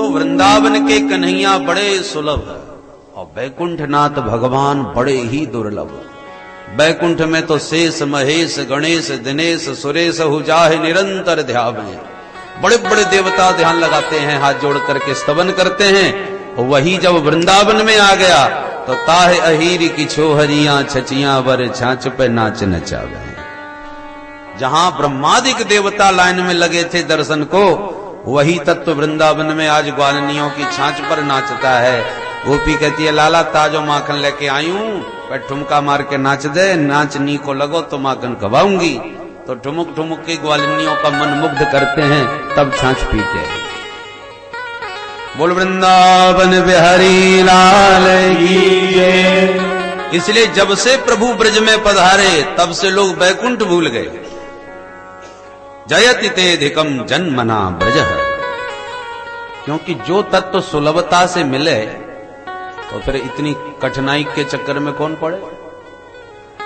तो वृंदावन के कन्हैया बड़े सुलभ है और वैकुंठनाथ भगवान बड़े ही दुर्लभ। वैकुंठ में तो शेष महेश गणेश दिनेश सुरेश हुजाहे निरंतर ध्यान। बड़े बड़े देवता ध्यान लगाते हैं, हाथ जोड़ करके स्तवन करते हैं। वही जब वृंदावन में आ गया तो ताहे अहीर की छोहरियां छचियां वर छाछ पे नाच नचावे। जहां ब्रह्मादिक देवता लाइन में लगे थे दर्शन को, वही तत्व वृंदावन में आज ग्वालनियों की छाछ पर नाचता है। गोपी कहती है लाला ताजो माखन लेके आई हूं, पर ठुमका मार के नाच दे, नाचनी को लगो तो माखन खवाऊंगी। तो ठुमुक ठुमुक के ग्वालिनियों का मन मुग्ध करते हैं, तब छाछ पीते हैं। बोल वृंदावन बिहारी लाल की जय। इसलिए जब से प्रभु ब्रज में पधारे तब से लोग बैकुंठ भूल गए। जयति तेधिकम जन्मना ब्रज है, क्योंकि जो तत्व सुलभता से मिले तो फिर इतनी कठिनाई के चक्कर में कौन पड़े।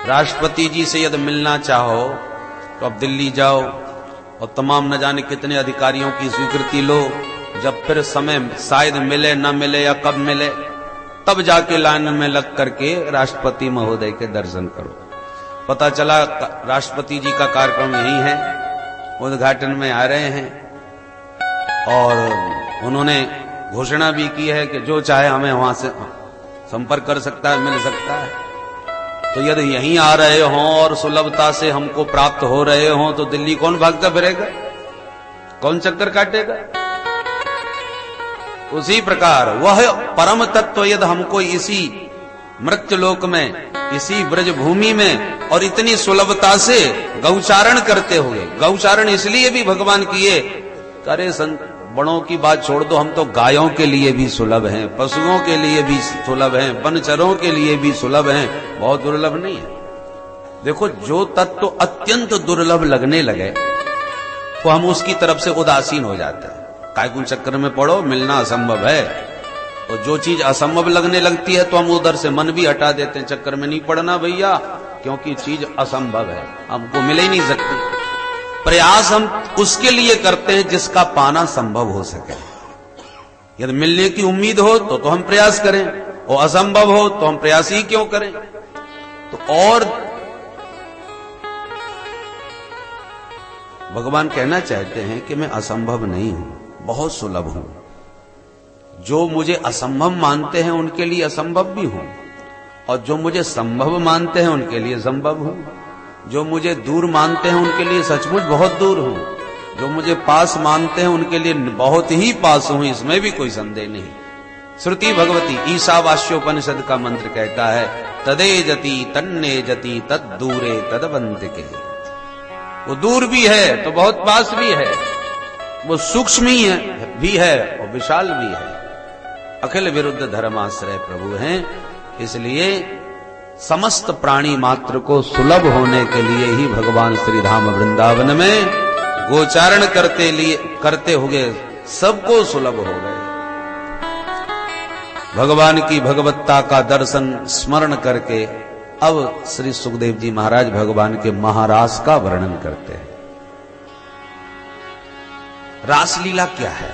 राष्ट्रपति जी से यदि मिलना चाहो तो अब दिल्ली जाओ और तमाम न जाने कितने अधिकारियों की स्वीकृति लो। जब फिर समय शायद मिले न मिले या कब मिले, तब जाके लाइन में लग करके राष्ट्रपति महोदय के दर्शन करो। पता चला राष्ट्रपति जी का कार्यक्रम यही है, उद्घाटन में आ रहे हैं और उन्होंने घोषणा भी की है कि जो चाहे हमें वहां से संपर्क कर सकता है, मिल सकता है। तो यदि यहीं आ रहे हों और सुलभता से हमको प्राप्त हो रहे हों तो दिल्ली कौन भागता फिरेगा, कौन चक्कर काटेगा। उसी प्रकार वह परम तत्व यदि हमको इसी मृत्युलोक में, इसी ब्रज भूमि में और इतनी सुलभता से गौचारण करते हुए, गौचारण इसलिए भी भगवान किए, करे संत बड़ों की बात छोड़ दो, हम तो गायों के लिए भी सुलभ हैं, पशुओं के लिए भी सुलभ हैं, वनचरों के लिए भी सुलभ हैं, बहुत दुर्लभ नहीं है। देखो जो तत्व अत्यंत दुर्लभ लगने लगे तो हम उसकी तरफ से उदासीन हो जाते हैं। कायकुल चक्कर में पड़ो, मिलना असंभव है। और जो चीज असंभव लगने लगती है तो हम उधर से मन भी हटा देते हैं, चक्कर में नहीं पड़ना भैया, क्योंकि चीज असंभव है, हमको मिल ही नहीं सकती। प्रयास हम उसके लिए करते हैं जिसका पाना संभव हो सके। यदि मिलने की उम्मीद हो तो हम प्रयास करें, और असंभव हो तो हम प्रयास ही क्यों करें। तो और भगवान कहना चाहते हैं कि मैं असंभव नहीं हूं, बहुत सुलभ हूं। जो मुझे असंभव मानते हैं उनके लिए असंभव भी हूं, और जो मुझे संभव मानते हैं उनके लिए संभव हूं। जो मुझे दूर मानते हैं उनके लिए सचमुच बहुत दूर हूं, जो मुझे पास मानते हैं उनके लिए बहुत ही पास हूं, इसमें भी कोई संदेह नहीं। श्रुति भगवती ईशावास्योपनिषद का मंत्र कहता है, तदे जति तन्ने जति तद दूरे तदवंतिके। वो दूर भी है तो बहुत पास भी है, वो सूक्ष्म ही भी है और विशाल भी है। अखिल विरुद्ध धर्माश्रय प्रभु हैं। इसलिए समस्त प्राणी मात्र को सुलभ होने के लिए ही भगवान श्री धाम वृंदावन में गोचारण करते हुए सबको सुलभ हो गए। भगवान की भगवत्ता का दर्शन स्मरण करके अब श्री सुखदेव जी महाराज भगवान के महारास का वर्णन करते हैं। रासलीला क्या है?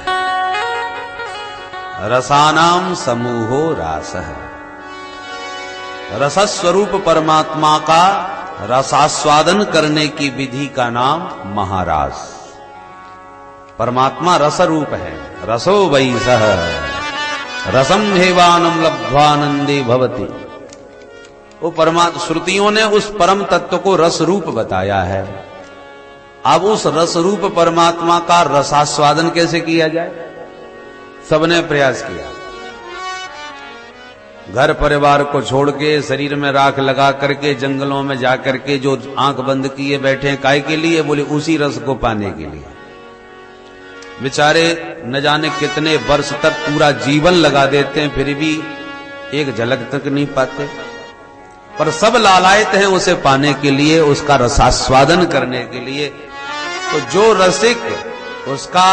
रसानाम समूहो रास है। रसस्वरूप परमात्मा का रसास्वादन करने की विधि का नाम महारास। परमात्मा रस रूप है। रसो वै सह रसम हेवानम लब्ध्वानंदे भवति। वो परमात्मा, श्रुतियों ने उस परम तत्व को रस रूप बताया है। अब उस रस रूप परमात्मा का रसास्वादन कैसे किया जाए? सबने प्रयास किया। घर परिवार को छोड़ के, शरीर में राख लगा करके, जंगलों में जाकर के जो आंख बंद किए बैठे हैं, काय के लिए? बोले उसी रस को पाने के लिए। बेचारे न जाने कितने वर्ष तक पूरा जीवन लगा देते हैं, फिर भी एक झलक तक नहीं पाते। पर सब लालायत हैं उसे पाने के लिए, उसका रसास्वादन करने के लिए। तो जो रसिक उसका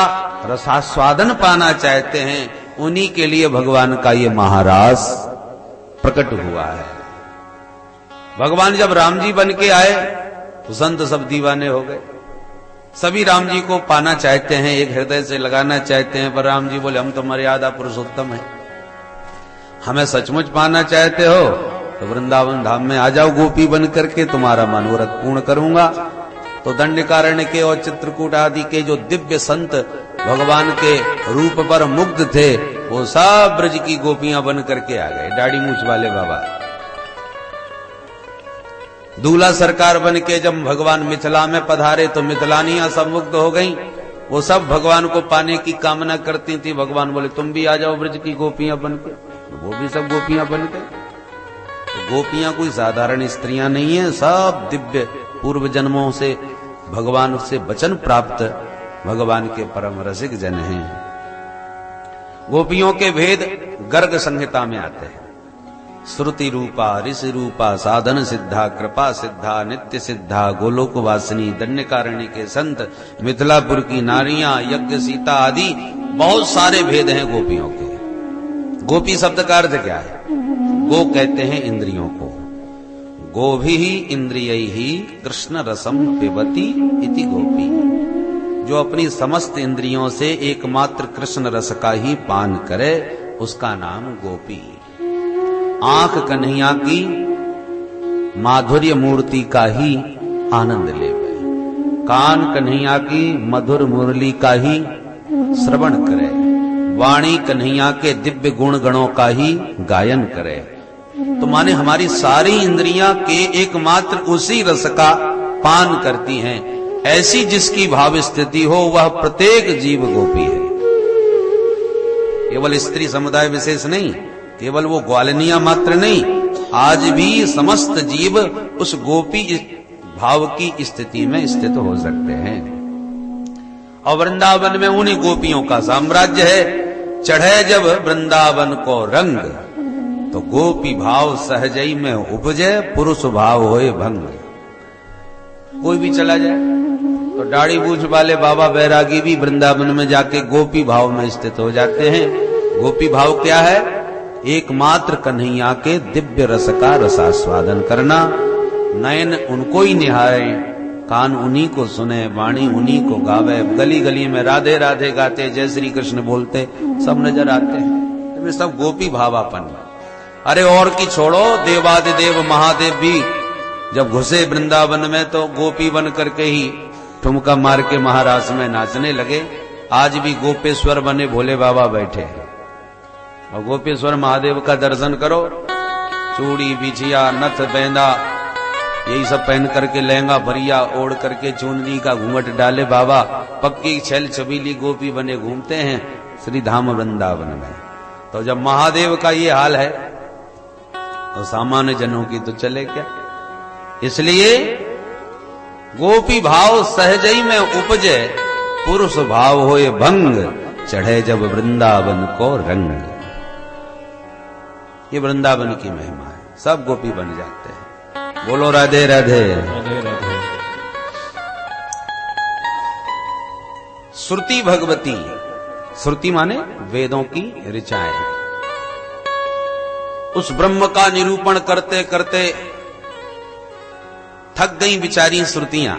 रसास्वादन पाना चाहते हैं, उन्हीं के लिए भगवान का ये महारास प्रकट हुआ है। भगवान जब राम जी बन के आए तो संत सब दीवाने हो गए। सभी राम जी को पाना चाहते हैं, एक हृदय से लगाना चाहते हैं, पर राम जी बोले हम तो मर्यादा पुरुषोत्तम है, हमें सचमुच पाना चाहते हो तो वृंदावन धाम में आ जाओ गोपी बन करके, तुम्हारा मनोरथ पूर्ण करूंगा। तो दंडकारण्य के और चित्रकूट आदि के जो दिव्य संत भगवान के रूप पर मुग्ध थे, वो सब ब्रज की गोपियां बन करके आ गए। दाढ़ी मूछ वाले बाबा दूल्हा सरकार बन के जब भगवान मिथिला में पधारे तो मिथिलानियां सब मुग्ध हो गईं। वो सब भगवान को पाने की कामना करती थी। भगवान बोले तुम भी आ जाओ ब्रज की गोपियां बन के, वो भी सब गोपियां बन गए। तो गोपियां कोई साधारण स्त्रियां नहीं है, सब दिव्य पूर्व जन्मों से भगवान से वचन प्राप्त भगवान के परम रसिक जन हैं। गोपियों के भेद गर्ग संहिता में आते हैं। श्रुति रूपा, ऋषि रूपा, साधन सिद्धा, कृपा सिद्धा, नित्य सिद्धा, गोलोक वासिनी, दंडकारण्य के संत, मिथिलापुर की नारियां, यज्ञ सीता आदि बहुत सारे भेद हैं गोपियों के। गोपी शब्द का अर्थ क्या है? गो कहते हैं इंद्रियों को। गोभिः इंद्रियैः कृष्ण रसम पिबति इति गोपी। जो अपनी समस्त इंद्रियों से एकमात्र कृष्ण रस का ही पान करे उसका नाम गोपी। आंख कन्हैया की माधुर्य मूर्ति का ही आनंद लेवे, कान कन्हैया की मधुर मुरली का ही श्रवण करे, वाणी कन्हैया के दिव्य गुण गणों का ही गायन करे। तो माने हमारी सारी इंद्रियां के एकमात्र उसी रस का पान करती हैं। ऐसी जिसकी भाव स्थिति हो वह प्रत्येक जीव गोपी है। केवल स्त्री समुदाय विशेष नहीं, केवल वो ग्वालनिया मात्र नहीं, आज भी समस्त जीव उस गोपी भाव की स्थिति में स्थित हो सकते हैं। और वृंदावन में उन्हीं गोपियों का साम्राज्य है। चढ़े जब वृंदावन को रंग, तो गोपी भाव सहजई में उपजे, पुरुष भाव होए भंग। कोई भी चला जाए तो दाढ़ी बूझ वाले बाबा बैरागी भी वृंदावन में जाके गोपी भाव में स्थित हो जाते हैं। गोपी भाव क्या है? एकमात्र कन्हैया के दिव्य रस का रसास्वादन करना। नयन उनको ही निहारे, कान उन्हीं को सुने, वाणी उन्हीं को गावे। गली गली में राधे राधे गाते, जय श्री कृष्ण बोलते सब नजर आते हैं। तो सब गोपी भावापन। अरे और की छोड़ो, देवादिदेव महादेव भी जब घुसे वृंदावन में तो गोपी बन करके ही ठुमका मार के महारास में नाचने लगे। आज भी गोपेश्वर बने भोले बाबा बैठे हैं। और गोपेश्वर महादेव का दर्शन करो, चूड़ी बिछिया नथ बेंदा यही सब पहन करके, लहंगा भरिया ओढ़ करके, चुनरी का घूंघट डाले बाबा पक्की छल छबीली गोपी बने घूमते हैं श्री धाम वृंदावन में। तो जब महादेव का ये हाल है तो सामान्य जनों की तो चले क्या। इसलिए गोपी भाव सहजई में उपजे, पुरुष भाव होए भंग, चढ़े जब वृंदावन को रंग। ये वृंदावन की महिमा है, सब गोपी बन जाते हैं। बोलो राधे राधे। श्रुति भगवती, श्रुति माने वेदों की ऋचाएं। उस ब्रह्म का निरूपण करते करते थक गई बिचारी श्रुतियां,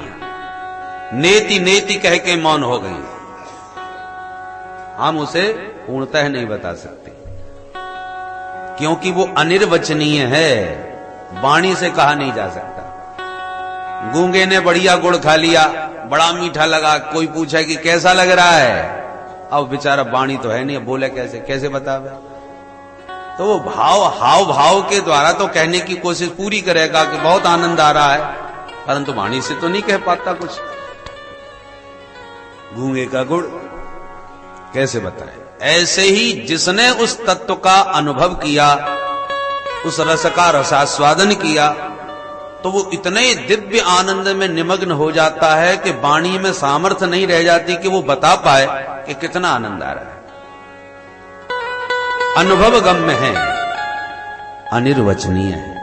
नेति नेति कह के मौन हो गई। हम उसे पूर्णतः नहीं बता सकते क्योंकि वो अनिर्वचनीय है, वाणी से कहा नहीं जा सकता। गूंगे ने बढ़िया गुड़ खा लिया, बड़ा मीठा लगा, कोई पूछा कि कैसा लग रहा है, अब बेचारा वाणी तो है नहीं, बोले कैसे कैसे बतावे। तो वो भाव हाव भाव के द्वारा तो कहने की कोशिश पूरी करेगा कि बहुत आनंद आ रहा है, परंतु वाणी से तो नहीं कह पाता कुछ। गूंगे का गुड़ कैसे बताए। ऐसे ही जिसने उस तत्व का अनुभव किया, उस रस का रसास्वादन किया, तो वो इतने दिव्य आनंद में निमग्न हो जाता है कि वाणी में सामर्थ्य नहीं रह जाती कि वो बता पाए कि कितना आनंद आ रहा है। अनुभव गम्य है, अनिर्वचनीय है।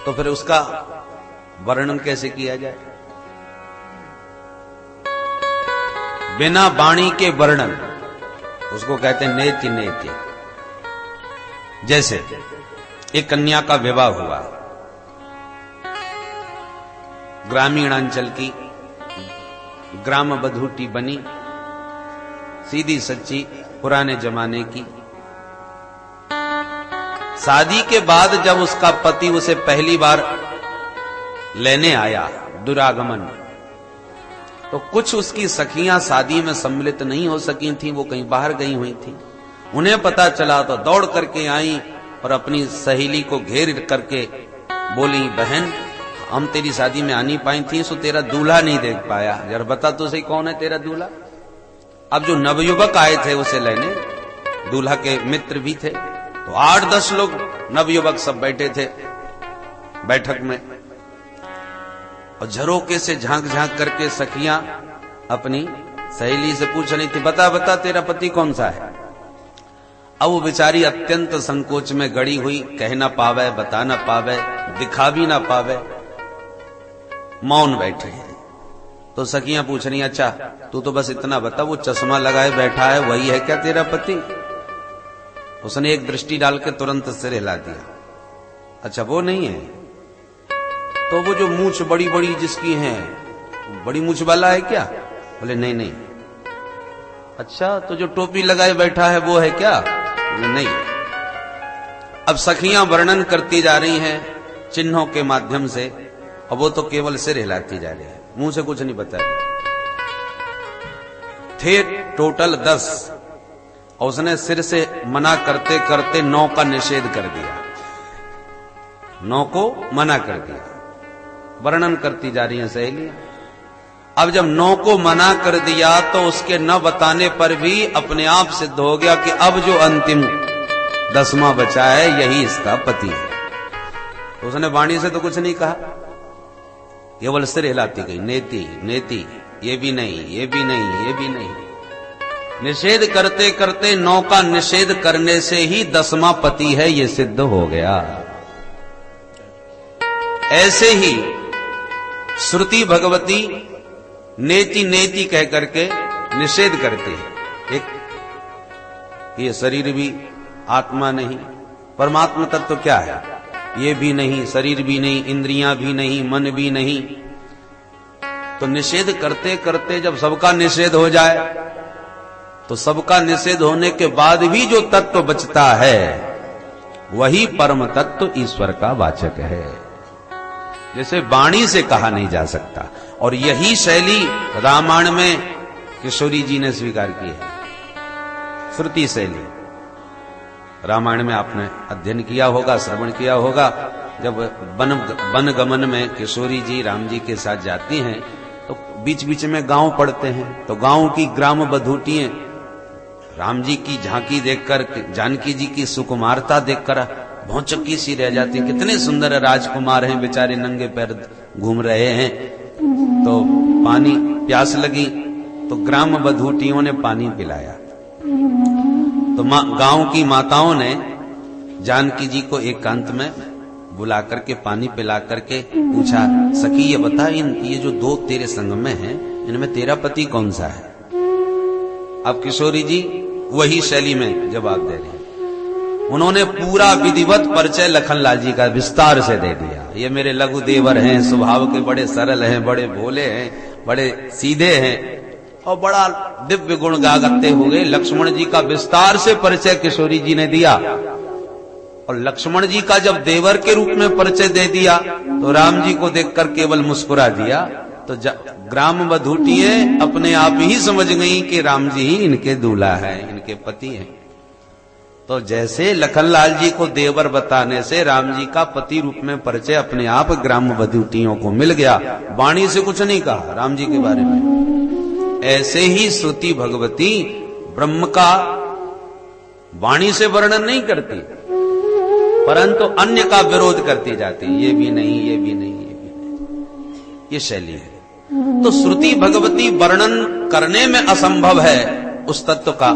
तो फिर उसका वर्णन कैसे किया जाए? बिना वाणी के वर्णन उसको कहते हैं नेति नेति। जैसे एक कन्या का विवाह हुआ, ग्रामीणांचल की ग्राम बधूटी बनी, सीधी सच्ची पुराने जमाने की। शादी के बाद जब उसका पति उसे पहली बार लेने आया, दुरागमन, तो कुछ उसकी सखियां शादी में सम्मिलित नहीं हो सकी थीं, वो कहीं बाहर गई हुई थी। उन्हें पता चला तो दौड़ करके आई और अपनी सहेली को घेर करके बोली, बहन हम तेरी शादी में आ नहीं पाई थी, सो तेरा दूल्हा नहीं देख पाया, जरा बता तो सही कौन है तेरा दूल्हा। अब जो नवयुवक आए थे उसे लेने, दूल्हा के मित्र भी थे, तो 8-10 लोग नवयुवक सब बैठे थे बैठक में, और झरोके से झांक झांक करके सखियां अपनी सहेली से पूछ रही थी, बता बता तेरा पति कौन सा है। अब वो बेचारी अत्यंत संकोच में गड़ी हुई, कह ना पावे, बता ना पावे, दिखा भी ना पावे, मौन बैठे हैं। तो सखियां पूछ रही, अच्छा तू तो बस इतना बता, वो चश्मा लगाए बैठा है वही है क्या तेरा पति। उसने एक दृष्टि डाल के तुरंत सिर हिला दिया, अच्छा वो नहीं है, तो वो जो मूछ बड़ी बड़ी जिसकी है, बड़ी मूछ वाला है क्या। बोले नहीं नहीं। अच्छा तो जो टोपी लगाए बैठा है वो है क्या। बोले नहीं। अब सखियां वर्णन करती जा रही हैं चिन्हों के माध्यम से, और वो तो केवल सिर हिलाती जा रही है, मुंह से कुछ नहीं बता रही। थे टोटल 10, और उसने सिर से मना करते करते 9 का निषेध कर दिया, 9 को मना कर दिया। वर्णन करती जा रही है सहेलियां। अब जब 9 को मना कर दिया तो उसके न बताने पर भी अपने आप सिद्ध हो गया कि अब जो अंतिम 10वां बचा है यही इसका पति है। उसने वाणी से तो कुछ नहीं कहा, केवल सिर हिलाती गई, नेति नेति, ये भी नहीं, ये भी नहीं, ये भी नहीं। निषेध करते करते 9 का निषेध करने से ही 10वां पति है ये सिद्ध हो गया। ऐसे ही श्रुति भगवती नेति नेति कह करके निषेध करते हैं। एक ये शरीर भी आत्मा नहीं, परमात्मा तत्व क्या है, ये भी नहीं, शरीर भी नहीं, इंद्रियां भी नहीं, मन भी नहीं। तो निषेध करते करते जब सबका निषेध हो जाए, तो सबका निषेध होने के बाद भी जो तत्व बचता है वही परम तत्व ईश्वर का वाचक है, जैसे वाणी से कहा नहीं जा सकता। और यही शैली रामायण में किशोरी जी ने स्वीकार की है, श्रुति शैली। रामायण में आपने अध्ययन किया होगा, श्रवण किया होगा, जब वन गमन में किशोरी जी राम जी के साथ जाती हैं तो बीच बीच में गांव पड़ते हैं, तो गांव की ग्राम बधूटियां राम जी की झांकी देखकर, जानकी जी की सुकुमारता देखकर भौचक्की सी रह जाती, कितने सुंदर राजकुमार हैं, बेचारे नंगे पैर घूम रहे हैं। तो पानी प्यास लगी तो ग्राम बधूटियों ने पानी पिलाया, तो गांव की माताओं ने जानकी जी को एकांत में बुला करके पानी पिला करके पूछा, सखी ये बता, ये जो 2 तेरे संग में हैं, इनमें तेरा पति कौन सा है। अब किशोरी जी वही शैली में जवाब दे रही, उन्होंने पूरा विधिवत परिचय लखनलाल जी का विस्तार से दे दिया। ये मेरे लघु देवर हैं, स्वभाव के बड़े सरल हैं, बड़े भोले हैं, बड़े सीधे हैं, और बड़ा दिव्य गुण गाते हुए लक्ष्मण जी का विस्तार से परिचय किशोरी जी ने दिया। और लक्ष्मण जी का जब देवर के रूप में परिचय दे दिया तो राम जी को देखकर केवल मुस्कुरा दिया। तो ग्राम बधूटियां अपने आप ही समझ गई कि राम जी ही इनके दूल्हा है, इनके पति हैं। तो जैसे लखनलाल जी को देवर बताने से राम जी का पति रूप में परिचय अपने आप ग्राम बधूटियों को मिल गया, वाणी से कुछ नहीं कहा राम जी के बारे में। ऐसे ही श्रुति भगवती ब्रह्म का वाणी से वर्णन नहीं करती, परंतु अन्य का विरोध करती जाती, ये भी नहीं, ये भी नहीं, ये भी नहीं, ये शैली है। तो श्रुति भगवती वर्णन करने में असंभव है उस तत्व का,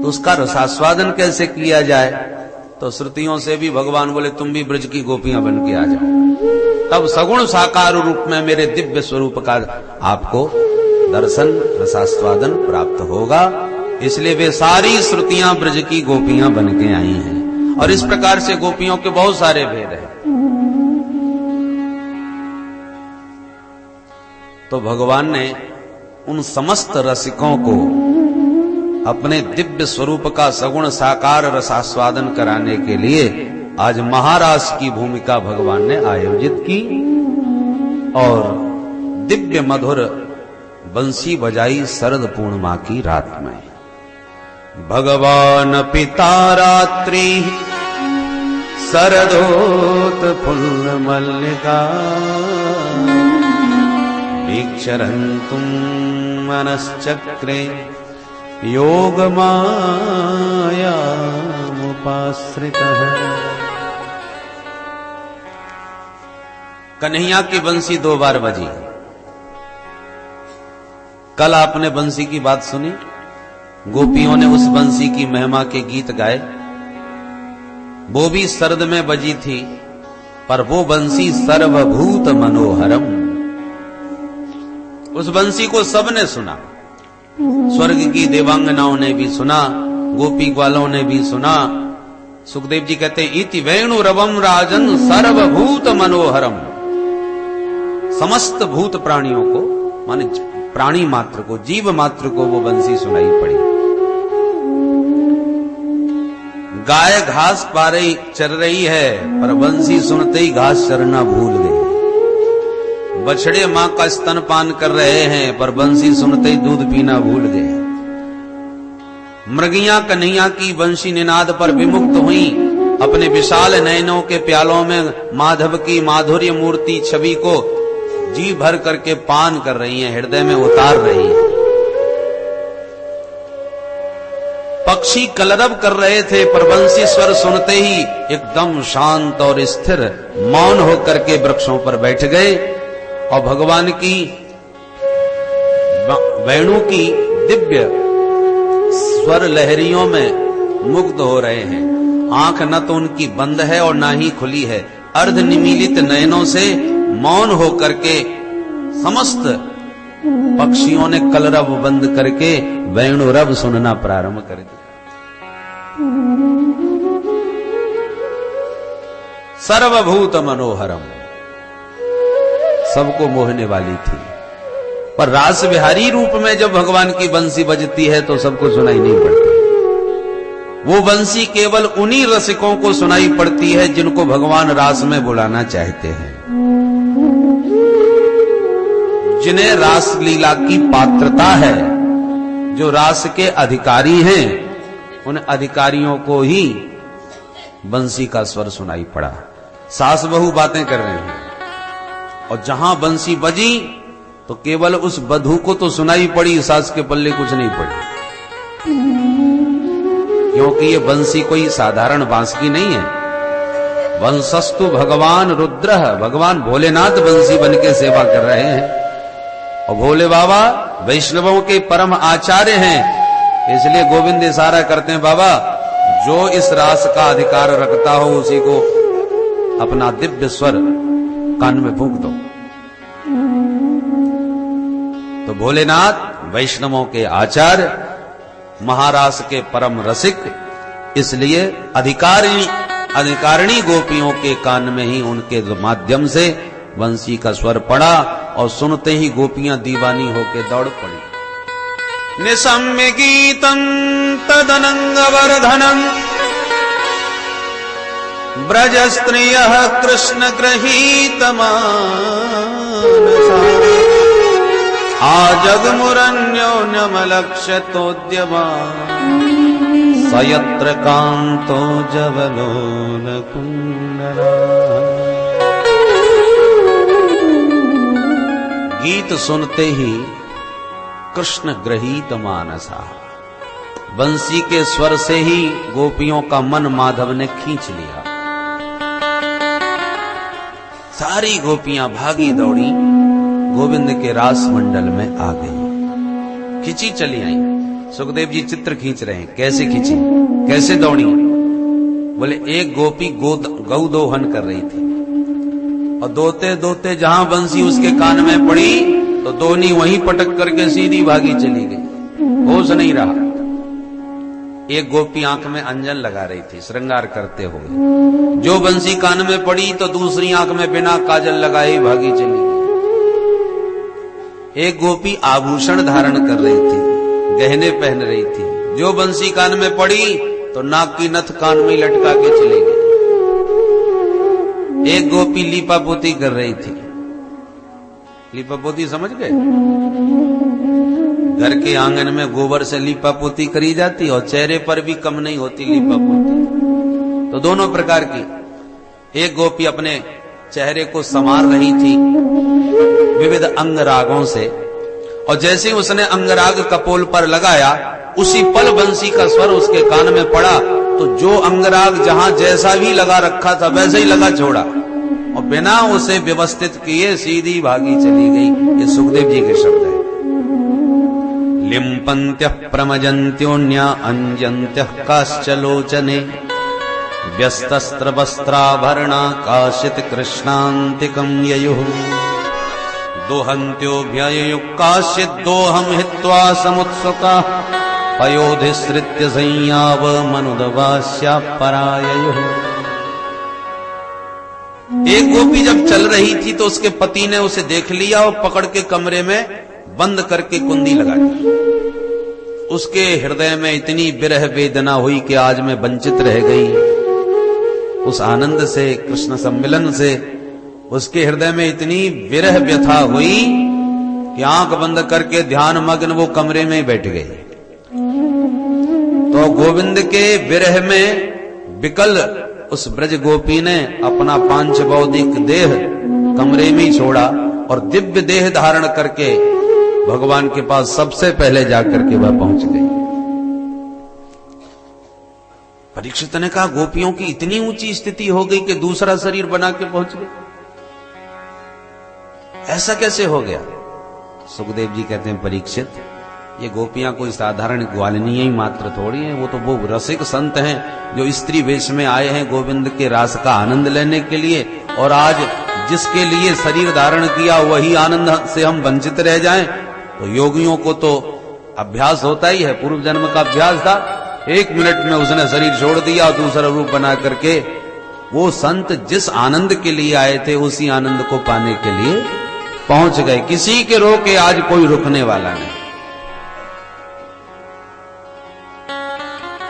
तो उसका रसास्वादन कैसे किया जाए। तो श्रुतियों से भी भगवान बोले, तुम भी ब्रज की गोपियां बन के आ जाओ, तब सगुण साकार रूप में मेरे दिव्य स्वरूप का आपको दर्शन रसास्वादन प्राप्त होगा। इसलिए वे सारी श्रुतियां ब्रज की गोपियां बन के आई हैं। और इस प्रकार से गोपियों के बहुत सारे भेद हैं। तो भगवान ने उन समस्त रसिकों को अपने दिव्य स्वरूप का सगुण साकार रसास्वादन कराने के लिए आज महारास की भूमिका भगवान ने आयोजित की और दिव्य मधुर बंसी बजाई शरद पूर्णिमा की रात में। भगवान पिता रात्रि शरदोत फुल्ल मल्लिका वीक्षरन्तुं मनश्चक्रे योग मायामुपाश्रितः। कन्हैया की बंसी 2 बार बजी। कल आपने बंसी की बात सुनी, गोपियों ने उस बंसी की महिमा के गीत गाए। वो भी शरद में बजी थी, पर वो बंसी सर्वभूत मनोहरम। उस बंसी को सबने सुना, स्वर्ग की देवांगनाओं ने भी सुना, गोपी ग्वालों ने भी सुना। सुखदेव जी कहते इति वेणु रवम राजन सर्वभूत मनोहरम। समस्त भूत प्राणियों को, माने प्राणी मात्र को, जीव मात्र को वो बंसी सुनाई पड़ी। गाय घास पा रही, चर रही है, पर बंसी सुनते ही घास चरना भूल गई। बछड़े मां का स्तनपान कर रहे हैं, पर बंसी सुनते ही दूध पीना भूल गए। मृगियां कन्हैया की बंसी निनाद पर विमुक्त हुई, अपने विशाल नयनों के प्यालों में माधव की माधुर्य मूर्ति छवि को जी भर करके पान कर रही हैं, हृदय में उतार रही हैं। पक्षी कलरव कर रहे थे, पर बंसी स्वर सुनते ही एकदम शांत और स्थिर मौन होकर के वृक्षों पर बैठ गए और भगवान की वेणु की दिव्य स्वर लहरियों में मुग्ध हो रहे हैं। आंख न तो उनकी बंद है और ना ही खुली है, अर्ध निमीलित नयनों से मौन होकर के समस्त पक्षियों ने कलरव बंद करके वेणु रव सुनना प्रारंभ कर दिया। सर्वभूत मनोहरम, सबको मोहने वाली थी, पर रास विहारी रूप में जब भगवान की बंसी बजती है तो सबको सुनाई नहीं पड़ती। वो बंसी केवल उन्हीं रसिकों को सुनाई पड़ती है जिनको भगवान रास में बुलाना चाहते हैं, जिन्हें रास लीला की पात्रता है, जो रास के अधिकारी हैं, उन अधिकारियों को ही बंसी का स्वर सुनाई पड़ा। सास बहू बातें कर रहे हैं और जहां बंसी बजी तो केवल उस बधू को तो सुनाई पड़ी, सास के पल्ले कुछ नहीं पड़ी, क्योंकि ये बंसी कोई साधारण बांसुरी नहीं है। वंशस्तु भगवान रुद्र, भगवान भोलेनाथ बंसी बन के सेवा कर रहे हैं और भोले बाबा वैष्णवों के परम आचार्य हैं। इसलिए गोविंद इशारा करते हैं, बाबा जो इस रास का अधिकार रखता हो उसी को अपना दिव्य स्वर कान में फूंक दो। तो भोलेनाथ वैष्णवों के आचार्य, महारास के परम रसिक, इसलिए अधिकारिणी गोपियों के कान में ही उनके माध्यम से बंसी का स्वर पड़ा और सुनते ही गोपियां दीवानी होके दौड़ पड़ी। निसम्य गीतम तदनंगवर्धनम ब्रज स्त्रियः कृष्ण गृहीत मानसा आजगमुरन्योन्यमलक्ष्यतोद्यमा सयत्र कांतो जवलोल कुंडला। गीत सुनते ही कृष्ण गृहीत मानसा, बंसी के स्वर से ही गोपियों का मन माधव ने खींच लिया। सारी गोपियां भागी दौड़ी गोविंद के रास मंडल में आ गई, खिंची चली आई। सुखदेव जी चित्र खींच रहे हैं, कैसे खिंची, कैसे दौड़ी। बोले एक गोपी गौ दोहन कर रही थी और दोते दोते जहां बंसी उसके कान में पड़ी तो दोनी वहीं पटक करके सीधी भागी चली गई, होश नहीं रहा। एक गोपी आंख में अंजन लगा रही थी श्रृंगार करते हुए, जो बंसी कान में पड़ी तो दूसरी आंख में बिना काजल लगाए भागी चली गई। एक गोपी आभूषण धारण कर रही थी, गहने पहन रही थी, जो बंसी कान में पड़ी तो नाक की नथ कान में लटका के चली गई। एक गोपी लीपापोती कर रही थी। लीपापोती समझ गए? घर के आंगन में गोबर से लीपापोती करी जाती और चेहरे पर भी कम नहीं होती लीपापोती। तो दोनों प्रकार की। एक गोपी अपने चेहरे को संवार रही थी विविध अंगरागों से, और जैसे ही उसने अंगराग कपोल पर लगाया, उसी पल बंसी का स्वर उसके कान में पड़ा, तो जो अंगराग जहां जैसा भी लगा रखा था वैसे ही लगा छोड़ा और बिना उसे व्यवस्थित किए सीधी भागी चली गई। ये सुखदेव जी के शब्द है। लिम्पन्त्यः प्रमजन्त्योन्या अंजन्त्यः काश्चलोचने व्यस्तस्त्रवस्त्राभरणा काशित कृष्णान्तिकं ययुः दोहन्त्योऽभ्यययुः काश्चित् दोहं हित्वा समुत्सुका पयोधिसृत्य संयावमनुदवास्या पराययुः। एक गोपी जब चल रही थी तो उसके पति ने उसे देख लिया और पकड़ के कमरे में बंद करके कुंडी लगा दी। उसके हृदय में इतनी विरह वेदना हुई कि आज मैं वंचित रह गई उस आनंद से, कृष्ण सम्मिलन से। उसके हृदय में इतनी विरह व्यथा हुई कि आंख बंद करके ध्यान मग्न वो कमरे में बैठ गई। तो गोविंद के विरह में विकल उस ब्रज गोपी ने अपना पांच बौद्धिक देह कमरे में ही छोड़ा और दिव्य देह धारण करके भगवान के पास सबसे पहले जाकर के वह पहुंच गई। परीक्षित ने कहा, गोपियों की इतनी ऊंची स्थिति हो गई कि दूसरा शरीर बना के पहुंच गए, ऐसा कैसे हो गया? सुखदेव जी कहते हैं, परीक्षित, ये गोपियां कोई साधारण ग्वालिनी ही मात्र थोड़ी हैं। वो तो वो रसिक संत हैं जो स्त्री वेश में आए हैं गोविंद के रास का आनंद लेने के लिए, और आज जिसके लिए शरीर धारण किया वही आनंद से हम वंचित रह जाएं। तो योगियों को तो अभ्यास होता ही है, पूर्व जन्म का अभ्यास था। 1 मिनट में उसने शरीर छोड़ दिया और दूसरा रूप बना करके वो संत जिस आनंद के लिए आए थे उसी आनंद को पाने के लिए पहुंच गए। किसी के रोके आज कोई रुकने वाला नहीं।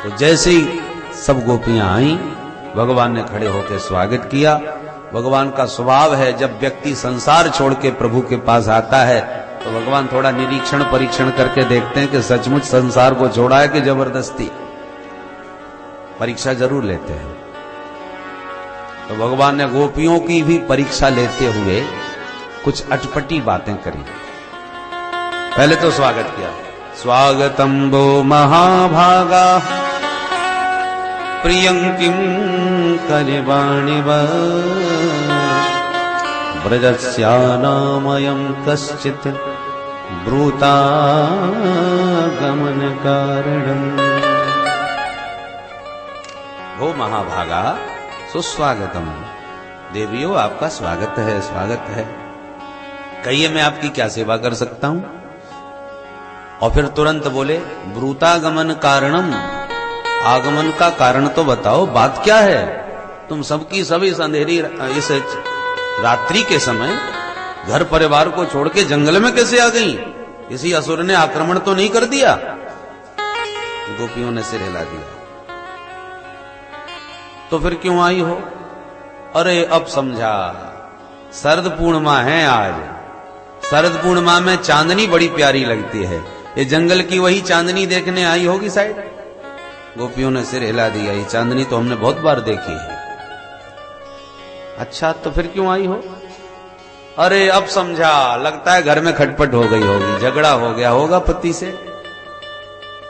तो जैसे ही सब गोपियां आई, भगवान ने खड़े होकर स्वागत किया। भगवान का स्वभाव है, जब व्यक्ति संसार छोड़ के प्रभु के पास आता है तो भगवान थोड़ा निरीक्षण परीक्षण करके देखते हैं कि सचमुच संसार को छोड़ा है कि जबरदस्ती। परीक्षा जरूर लेते हैं। तो भगवान ने गोपियों की भी परीक्षा लेते हुए कुछ अटपटी बातें करी। पहले तो स्वागत किया, स्वागतम वो महाभागा प्रियं किं करिवाणिव ब्रजस्यानामयं कश्चित् ब्रूतागमन कारणम्। वो महाभागा सुस्वागतम, देवियों आपका स्वागत है, स्वागत है। कहिए मैं आपकी क्या सेवा कर सकता हूं? और फिर तुरंत बोले, ब्रूतागमन कारणम, आगमन का कारण तो बताओ, बात क्या है? तुम सबकी सभी अंधेरी इस रात्रि के समय घर परिवार को छोड़ के जंगल में कैसे आ गई? किसी असुर ने आक्रमण तो नहीं कर दिया? गोपियों ने सिर हिला दिया। तो फिर क्यों आई हो? अरे अब समझा, शरद पूर्णिमा है आज। शरद पूर्णिमा में चांदनी बड़ी प्यारी लगती है। ये जंगल की वही चांदनी देखने आई होगी शायद। गोपियों ने सिर हिला दिया, ये चांदनी तो हमने बहुत बार देखी है। अच्छा, तो फिर क्यों आई हो? अरे अब समझा, लगता है घर में खटपट हो गई होगी, झगड़ा हो गया होगा पति से।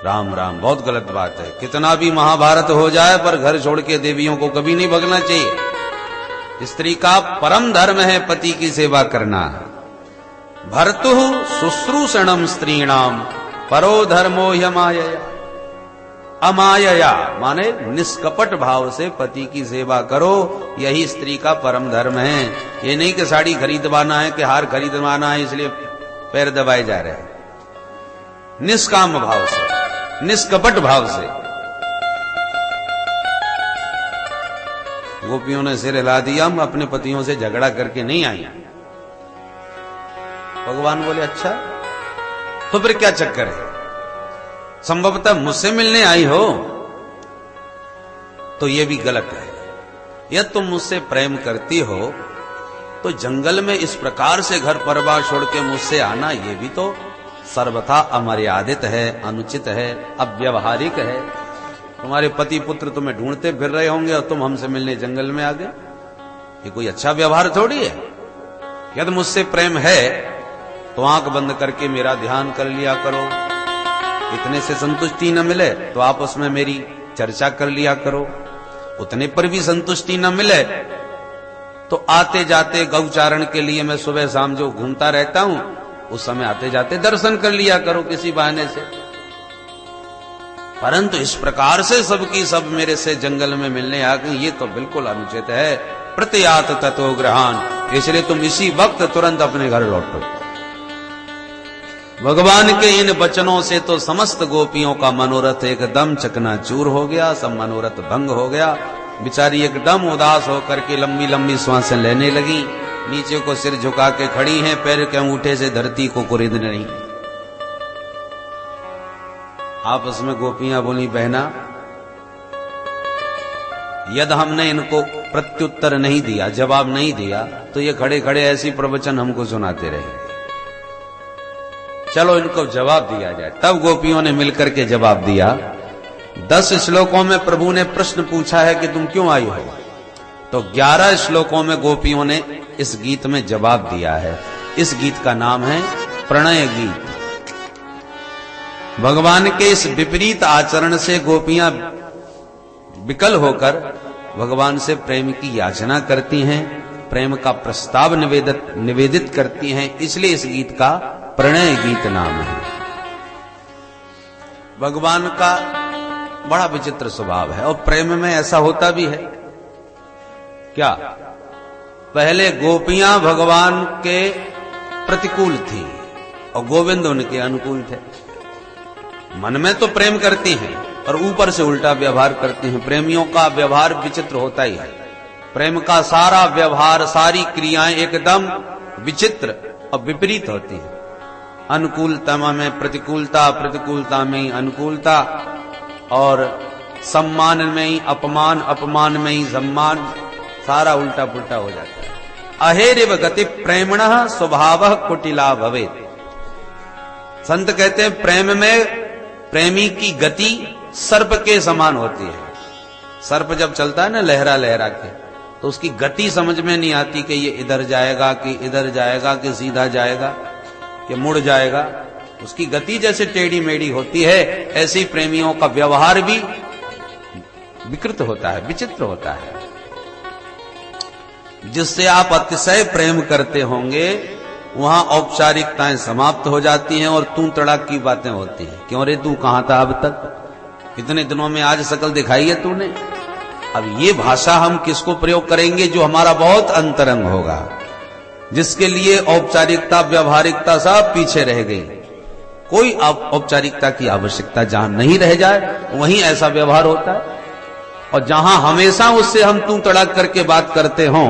राम राम, बहुत गलत बात है। कितना भी महाभारत हो जाए पर घर छोड़ के देवियों को कभी नहीं भगना चाहिए। स्त्री का परम धर्म है पति की सेवा करना। भर्तुः शुश्रूषणम स्त्रीणाम परो धर्मो ह्यमायया। अमायया माने निष्कपट भाव से पति की सेवा करो, यही स्त्री का परम धर्म है। ये नहीं कि साड़ी खरीदवाना है कि हार खरीदवाना है इसलिए पैर दबाए जा रहे हैं। निष्काम भाव से, निष्कपट भाव से। गोपियों ने सिर हिला दिया, हम अपने पतियों से झगड़ा करके नहीं आई। भगवान बोले अच्छा, तो फिर क्या चक्कर है, संभवतः मुझसे मिलने आई हो, तो यह भी गलत है। यदि तुम मुझसे प्रेम करती हो तो जंगल में इस प्रकार से घर परिवार छोड़ के मुझसे आना, यह भी तो सर्वथा अमर्यादित है, अनुचित है, अव्यवहारिक है। तुम्हारे पति पुत्र तुम्हें ढूंढते फिर रहे होंगे और तुम हमसे मिलने जंगल में आ गए, ये कोई अच्छा व्यवहार थोड़ी है। यदि मुझसे प्रेम है तो आंख बंद करके मेरा ध्यान कर लिया करो, इतने से संतुष्टि न मिले तो आपस में मेरी चर्चा कर लिया करो, उतने पर भी संतुष्टि न मिले तो आते जाते गौचारण के लिए मैं सुबह शाम जो घूमता रहता हूं, उस समय आते जाते दर्शन कर लिया करो किसी बहाने से। परंतु इस प्रकार से सबकी सब मेरे से जंगल में मिलने आ गई, ये तो बिल्कुल अनुचित है। प्रत्यात ततो ग्रहान, इसलिए तुम इसी वक्त तुरंत अपने घर लौटो। भगवान के इन वचनों से तो समस्त गोपियों का मनोरथ एकदम चकनाचूर हो गया, सब मनोरथ भंग हो गया। बिचारी एकदम उदास होकर के लंबी लंबी श्वासें लेने लगी, नीचे को सिर झुका के खड़ी हैं, पैर के अंगूठे से धरती को कुरेदने रही। आपस में गोपियां बोली, बहना यदि हमने इनको प्रत्युत्तर नहीं दिया, जवाब नहीं दिया, तो ये खड़े खड़े ऐसी प्रवचन हमको सुनाते रहे, चलो इनको जवाब दिया जाए। तब गोपियों ने मिलकर के जवाब दिया। 10 श्लोकों में प्रभु ने प्रश्न पूछा है कि तुम क्यों आई हो, तो 11 श्लोकों में गोपियों ने इस गीत में जवाब दिया है। इस गीत का नाम है प्रणय गीत। भगवान के इस विपरीत आचरण से गोपियां विकल होकर भगवान से प्रेम की याचना करती हैं, प्रेम का प्रस्ताव निवेदित करती हैं, इसलिए इस गीत का प्रणय गीत नाम है। भगवान का बड़ा विचित्र स्वभाव है और प्रेम में ऐसा होता भी है क्या, पहले गोपियां भगवान के प्रतिकूल थी और गोविंद उनके अनुकूल थे। मन में तो प्रेम करती हैं और ऊपर से उल्टा व्यवहार करती हैं। प्रेमियों का व्यवहार विचित्र होता ही है। प्रेम का सारा व्यवहार, सारी क्रियाएं एकदम विचित्र और विपरीत होती हैं। अनुकूलता में प्रतिकूलता, प्रतिकूलता में ही अनुकूलता, और सम्मान में ही अपमान, अपमान में ही सम्मान, सारा उल्टा पुल्टा हो जाता है। अहेरिव गति प्रेमणः स्वभावः कुटिला भवेत्। संत कहते हैं प्रेम में प्रेमी की गति सर्प के समान होती है। सर्प जब चलता है ना लहरा लहरा के, तो उसकी गति समझ में नहीं आती कि ये इधर जाएगा कि इधर जाएगा कि सीधा जाएगा कि मुड़ जाएगा। उसकी गति जैसे टेढ़ी मेढ़ी होती है, ऐसे ही प्रेमियों का व्यवहार भी विकृत होता है, विचित्र होता है। जिससे आप अतिशय प्रेम करते होंगे वहां औपचारिकताएं समाप्त हो जाती हैं और तू तड़ाक की बातें होती हैं। क्यों रे, तू कहां था अब तक, इतने दिनों में आज शकल दिखाई है तूने। अब ये भाषा हम किसको प्रयोग करेंगे, जो हमारा बहुत अंतरंग होगा, जिसके लिए औपचारिकता व्यवहारिकता सब पीछे रह गई। कोई औपचारिकता की आवश्यकता जहां नहीं रह जाए वहीं ऐसा व्यवहार होता है, और जहां हमेशा उससे हम तू तड़ाक करके बात करते हों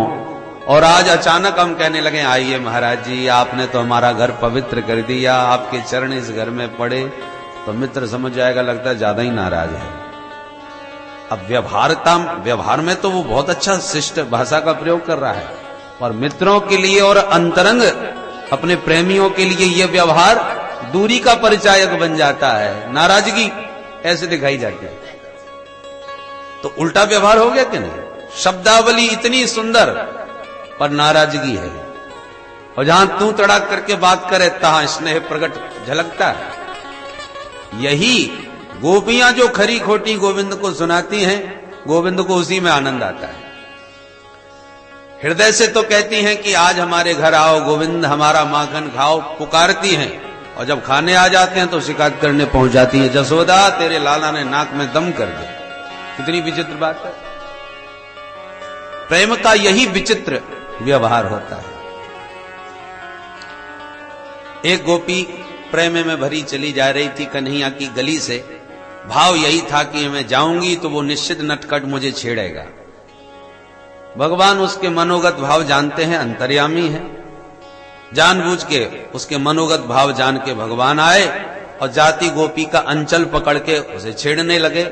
और आज अचानक हम कहने लगे आइए महाराज जी आपने तो हमारा घर पवित्र कर दिया, आपके चरण इस घर में पड़े, तो मित्र समझ जाएगा लगता है ज्यादा ही नाराज है। अब व्यवहार में तो वो बहुत अच्छा शिष्ट भाषा का प्रयोग कर रहा है, और मित्रों के लिए और अंतरंग अपने प्रेमियों के लिए यह व्यवहार दूरी का परिचायक बन जाता है, नाराजगी ऐसे दिखाई जाती है। तो उल्टा व्यवहार हो गया कि नहीं। शब्दावली इतनी सुंदर पर नाराजगी है, और जहां तू तड़ाक करके बात करे तहां स्नेह प्रकट झलकता है। यही गोपियां जो खरी खोटी गोविंद को सुनाती हैं, गोविंद को उसी में आनंद आता है। हृदय से तो कहती हैं कि आज हमारे घर आओ गोविंद, हमारा माखन खाओ, पुकारती हैं, और जब खाने आ जाते हैं तो शिकायत करने पहुंच जाती है, जसोदा तेरे लाला ने नाक में दम कर दिया। कितनी विचित्र बात है। प्रेम का यही विचित्र व्यवहार होता है। एक गोपी प्रेम में भरी चली जा रही थी कन्हैया की गली से। भाव यही था कि मैं जाऊंगी तो वो निश्चित नटखट मुझे छेड़ेगा। भगवान उसके मनोगत भाव जानते हैं, अंतर्यामी है। जानबूझ के उसके मनोगत भाव जान के भगवान आए और जाति गोपी का अंचल पकड़ के उसे छेड़ने लगे।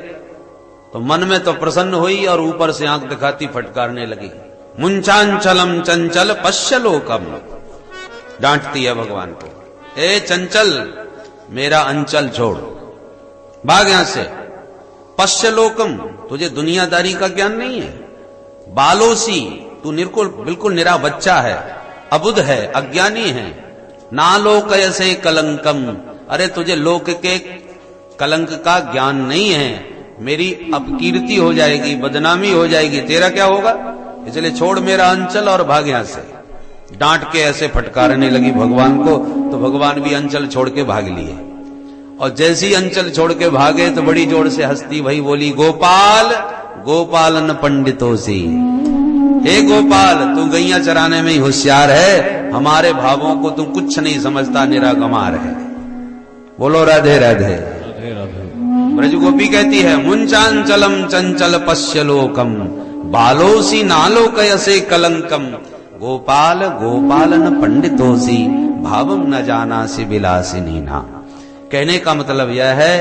तो मन में तो प्रसन्न हुई और ऊपर से आंख दिखाती फटकारने लगी। मुंचांचलम चंचल पश्यलोकम, डांटती है भगवान को, ए चंचल मेरा अंचल छोड़, भाग यहां से। पश्यलोकम, तुझे दुनियादारी का ज्ञान नहीं है। बालोसी, तू बिल्कुल निरा बच्चा है, अबुध है, अज्ञानी है। नालोक ऐसे कलंकम, अरे तुझे लोक के कलंक का ज्ञान नहीं है, मेरी अपकीर्ति हो जाएगी, बदनामी हो जाएगी, तेरा क्या होगा, इसलिए छोड़ मेरा अंचल और भाग यहां से। डांट के ऐसे फटकारने लगी भगवान को, तो भगवान भी अंचल छोड़ के भाग लिए। और जैसे ही अंचल छोड़ के भागे तो बड़ी जोर से हंसती वही बोली, गोपाल गोपालन पंडितों से, हे गोपाल तू गैया चराने में ही होशियार है, हमारे भावों को तू कुछ नहीं समझता, निरा गंवार है। बोलो राधे राधे। ब्रज गोपी कहती है, मुंचांचलम चंचल पश्यलोकम, बालोसी नालोकयसे कलंकम, गोपाल गोपालन पंडितोसी, भावम न जाना से विलासिनी ना। कहने का मतलब यह है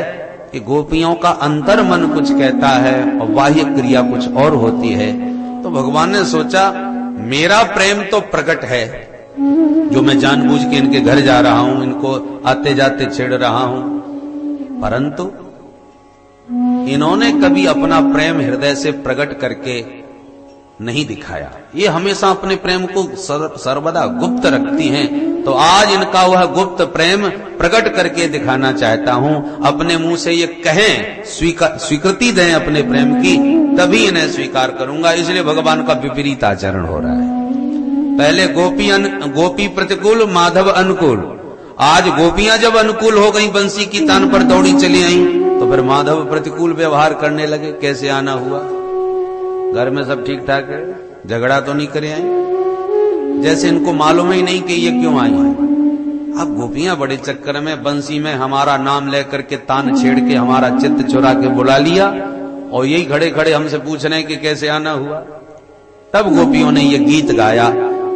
कि गोपियों का अंतर मन कुछ कहता है और बाह्य क्रिया कुछ और होती है। तो भगवान ने सोचा मेरा प्रेम तो प्रकट है, जो मैं जानबूझ के इनके घर जा रहा हूं, इनको आते जाते छेड़ रहा हूं, परंतु इन्होंने कभी अपना प्रेम हृदय से प्रकट करके नहीं दिखाया। ये हमेशा अपने प्रेम को सर्वदा गुप्त रखती हैं, तो आज इनका वह गुप्त प्रेम प्रकट करके दिखाना चाहता हूं। अपने मुंह से ये कहें, स्वीकृति दें अपने प्रेम की, तभी इन्हें स्वीकार करूंगा। इसलिए भगवान का विपरीत आचरण हो रहा है। पहले गोपी प्रतिकूल, माधव अनुकूल। आज गोपियां जब अनुकूल हो गई, बंसी की तान पर दौड़ी चली आई, तो फिर माधव प्रतिकूल व्यवहार करने लगे। कैसे आना हुआ, घर में सब ठीक ठाक है, झगड़ा तो नहीं करे आई, जैसे इनको मालूम ही नहीं कि ये क्यों आई है। अब गोपियां बड़े चक्कर में बंसी में हमारा नाम लेकर के तान छेड़ के हमारा चित्त चुरा के बुला लिया, और यही खड़े खड़े हमसे पूछ रहे हैं कि कैसे आना हुआ। तब गोपियों ने ये गीत गाया।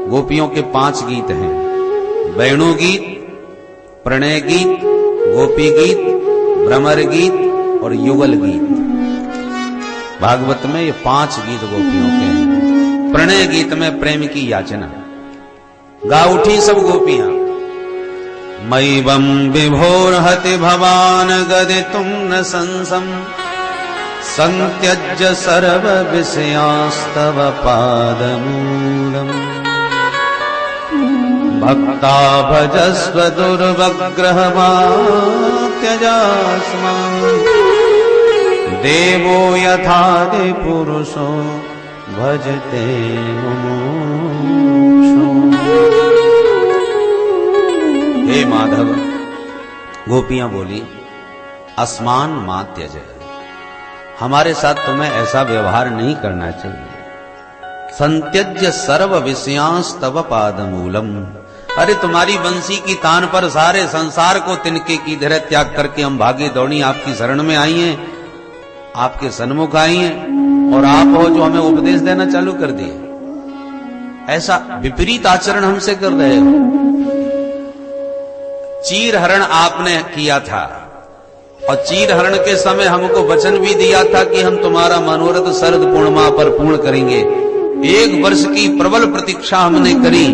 गोपियों के 5 गीत हैं, वेणु गीत, प्रणय गीत, गोपी गीत, भ्रमर गीत और युगल गीत। भागवत में ये 5 गीत गोपियों के हैं। प्रणय गीत में प्रेम की याचना गा उठी सब गोपियां। मयिवं विभोर्हति भवान गदितुं न संसम, संत्यज्य सर्व विषयांस्तव पादमूलम्, भक्ता भजस्व दुर्वग्रह मा त्यजास्मान्, देवो यथादि पुरुषो भजते मुमुक्षु। हे माधव, गोपियां बोली, अस्मान मा त्यज, हमारे साथ तुम्हें ऐसा व्यवहार नहीं करना चाहिए। संत्यज्य सर्व विषयांस्तव पादमूलम, अरे तुम्हारी बंसी की तान पर सारे संसार को तिनके की तरह त्याग करके हम भागे दौड़ी आपकी शरण में आई हैं, आपके सन्मुख आई हैं, और आप हो जो हमें उपदेश देना चालू कर दिए। ऐसा विपरीत आचरण हमसे कर रहे हो। चीर हरण आपने किया था, और चीर हरण के समय हमको वचन भी दिया था कि हम तुम्हारा मनोरथ शरद पूर्णिमा पर पूर्ण करेंगे। 1 वर्ष की प्रबल प्रतीक्षा हमने करी,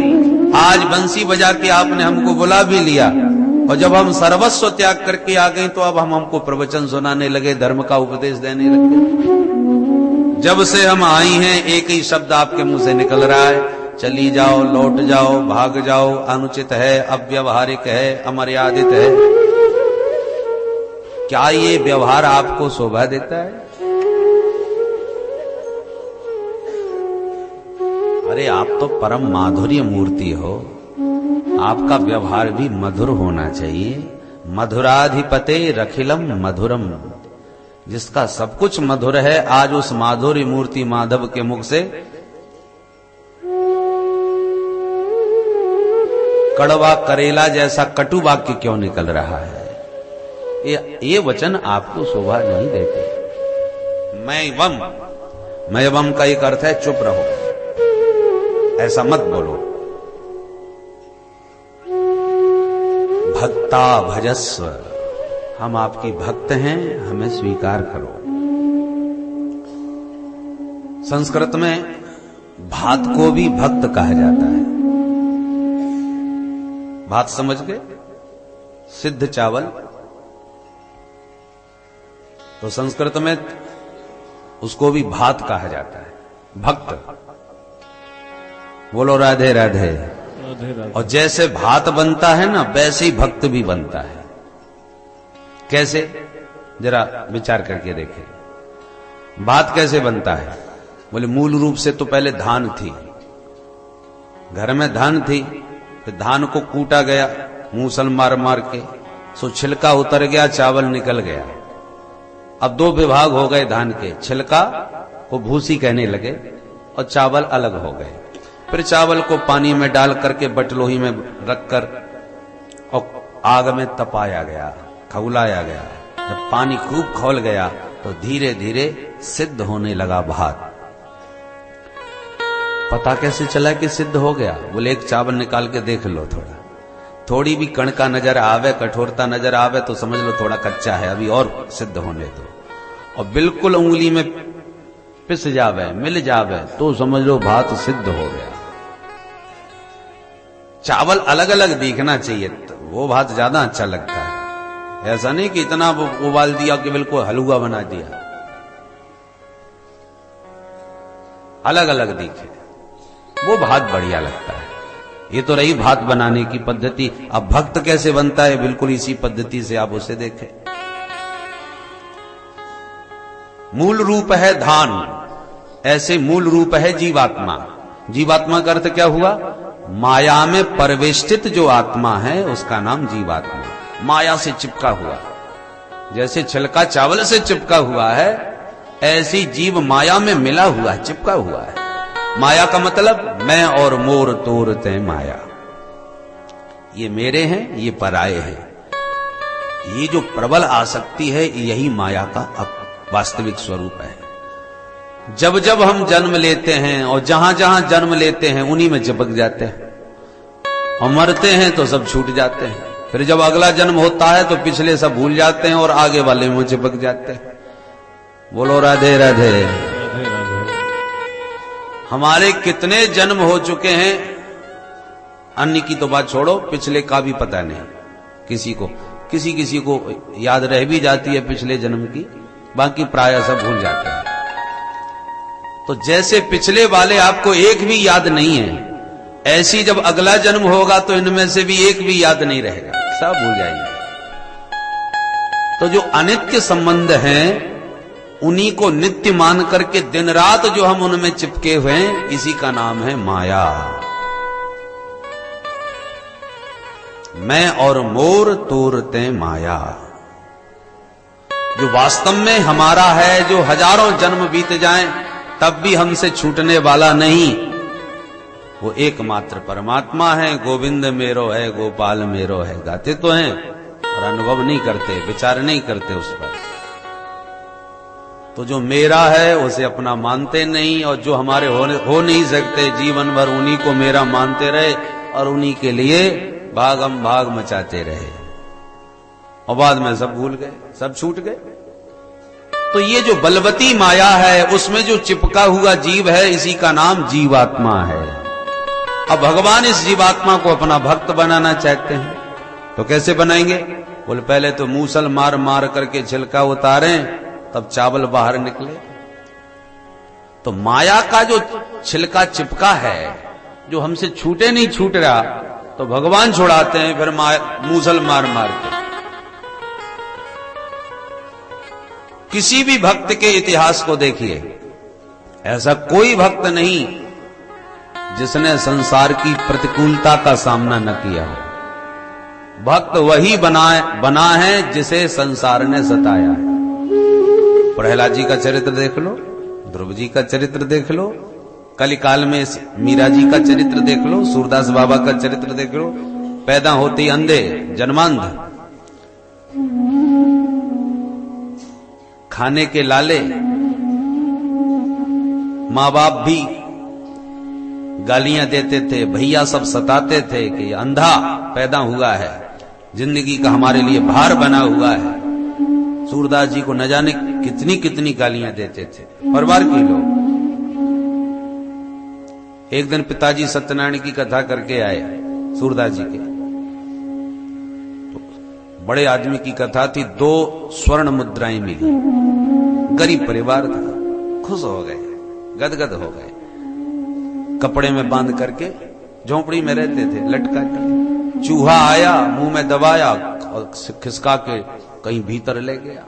आज बंसी बजा के आपने हमको बुला भी लिया, और जब हम सर्वस्व त्याग करके आ गए तो अब हमको प्रवचन सुनाने लगे, धर्म का उपदेश देने लगे। जब से हम आई हैं एक ही शब्द आपके मुंह से निकल रहा है, चली जाओ, लौट जाओ, भाग जाओ, अनुचित है, अव्यवहारिक है, अमर्यादित है। क्या ये व्यवहार आपको शोभा देता है? अरे आप तो परम माधुर्य मूर्ति हो, आपका व्यवहार भी मधुर होना चाहिए। मधुराधिपते रखिलम मधुरम, जिसका सब कुछ मधुर है, आज उस माधुर्य मूर्ति माधव के मुख से कड़वा करेला जैसा कटु वाक्य क्यों निकल रहा है? ये वचन आपको शोभा नहीं देते। मैं वम का एक अर्थ है चुप रहो, ऐसा मत बोलो। भक्ता भजस्व, हम आपकी भक्त हैं, हमें स्वीकार करो। संस्कृत में भात को भी भक्त कहा जाता है। भात समझ गए? सिद्ध चावल। तो संस्कृत में उसको भी भात कहा जाता है, भक्त। बोलो राधे राधे। राधे राधे। और जैसे भात बनता है ना, वैसे ही भक्त भी बनता है। कैसे? जरा विचार करके देखें। भात कैसे बनता है? बोले मूल रूप से तो पहले धान थी, घर में धान थी, फिर धान को कूटा गया मूसल मार मार के, सो छिलका उतर गया, चावल निकल गया। अब दो विभाग हो गए धान के, छिलका को भूसी कहने लगे और चावल अलग हो गए। फिर चावल को पानी में डाल करके बटलोही में रखकर और आग में तपाया गया, खौलाया गया। जब पानी खूब खौल गया तो धीरे धीरे सिद्ध होने लगा भात। पता कैसे चला कि सिद्ध हो गया? बोले एक चावल निकाल के देख लो, थोड़ी भी कणका नजर आवे, कठोरता नजर आवे तो समझ लो थोड़ा कच्चा है, अभी और सिद्ध होने दो। और बिल्कुल उंगली में पिस जावे, मिल जावे तो समझ लो भात सिद्ध हो गया। चावल अलग अलग दिखना चाहिए तो वो भात ज्यादा अच्छा लगता है। ऐसा नहीं कि इतना उबाल दिया कि बिल्कुल हलवा बना दिया। अलग अलग दिखे वो भात बढ़िया लगता है। ये तो रही भात बनाने की पद्धति। अब भक्त कैसे बनता है, बिल्कुल इसी पद्धति से आप उसे देखें। मूल रूप है धान, ऐसे मूल रूप है जीवात्मा। जीवात्मा का अर्थ क्या हुआ? माया में परिवेष्टित जो आत्मा है उसका नाम जीवात्मा। माया से चिपका हुआ, जैसे छिलका चावल से चिपका हुआ है, ऐसी जीव माया में मिला हुआ है, चिपका हुआ है। माया का मतलब मैं और मोर तोर ते माया। ये मेरे हैं, ये पराये हैं। ये जो प्रबल आसक्ति है यही माया का वास्तविक स्वरूप है। जब जब हम जन्म लेते हैं और जहां जहां जन्म लेते हैं उन्हीं में चिपक जाते हैं, और मरते हैं तो सब छूट जाते हैं। फिर जब अगला जन्म होता है तो पिछले सब भूल जाते हैं और आगे वाले में चिपक जाते हैं। बोलो राधे राधे। राधे राधे। हमारे कितने जन्म हो चुके हैं, अन्य की तो बात छोड़ो, पिछले का भी पता नहीं किसी को। किसी को याद रह भी जाती है पिछले जन्म की, बाकी प्राय सब भूल जाते हैं। तो जैसे पिछले वाले आपको एक भी याद नहीं है, ऐसी जब अगला जन्म होगा तो इनमें से भी एक भी याद नहीं रहेगा, सब भूल जाएंगे। तो जो अनित्य संबंध हैं उन्हीं को नित्य मान करके दिन रात जो हम उनमें चिपके हुए हैं, इसी का नाम है माया। मैं और मोर तोरते माया। जो वास्तव में हमारा है, जो हजारों जन्म बीत जाएं तब भी हमसे छूटने वाला नहीं, वो एकमात्र परमात्मा है। गोविंद मेरो है, गोपाल मेरो है, गाते तो हैं और अनुभव नहीं करते, विचार नहीं करते उस पर। तो जो मेरा है उसे अपना मानते नहीं, और जो हमारे हो नहीं सकते, जीवन भर उन्हीं को मेरा मानते रहे और उन्हीं के लिए भागम भाग मचाते रहे, और बाद में सब भूल गए, सब छूट गए। तो ये जो बलवती माया है उसमें जो चिपका हुआ जीव है, इसी का नाम जीवात्मा है। अब भगवान इस जीवात्मा को अपना भक्त बनाना चाहते हैं, तो कैसे बनाएंगे? बोले पहले तो मूसल मार मार करके छिलका उतारें, तब चावल बाहर निकले। तो माया का जो छिलका चिपका है, जो हमसे छूटे नहीं छूट रहा, तो भगवान छुड़ाते हैं फिर मूसल मार मार के। किसी भी भक्त के इतिहास को देखिए, ऐसा कोई भक्त नहीं जिसने संसार की प्रतिकूलता का सामना न किया हो। भक्त वही बना है जिसे संसार ने सताया है। प्रहलाद जी का चरित्र देख लो, ध्रुव जी का चरित्र देख लो, कलिकाल में मीरा जी का चरित्र देख लो, सूरदास बाबा का चरित्र देख लो। पैदा होते ही अंधे, जन्मांध, खाने के लाले, माँ बाप भी गालियां देते थे, भैया सब सताते थे कि अंधा पैदा हुआ है, जिंदगी का हमारे लिए भार बना हुआ है। सूरदास जी को न जाने कितनी कितनी गालियां देते थे परिवार के लोग। एक दिन पिताजी सत्यनारायण की कथा करके आए सूरदास जी के, तो बड़े आदमी की कथा थी। 2 स्वर्ण मुद्राएं मिली, गरीब परिवार था, खुश हो गए, गदगद हो गए। कपड़े में बांध करके झोंपड़ी में रहते थे लटका कर। चूहा आया, मुंह में दबाया और खिसका के कहीं भीतर ले गया,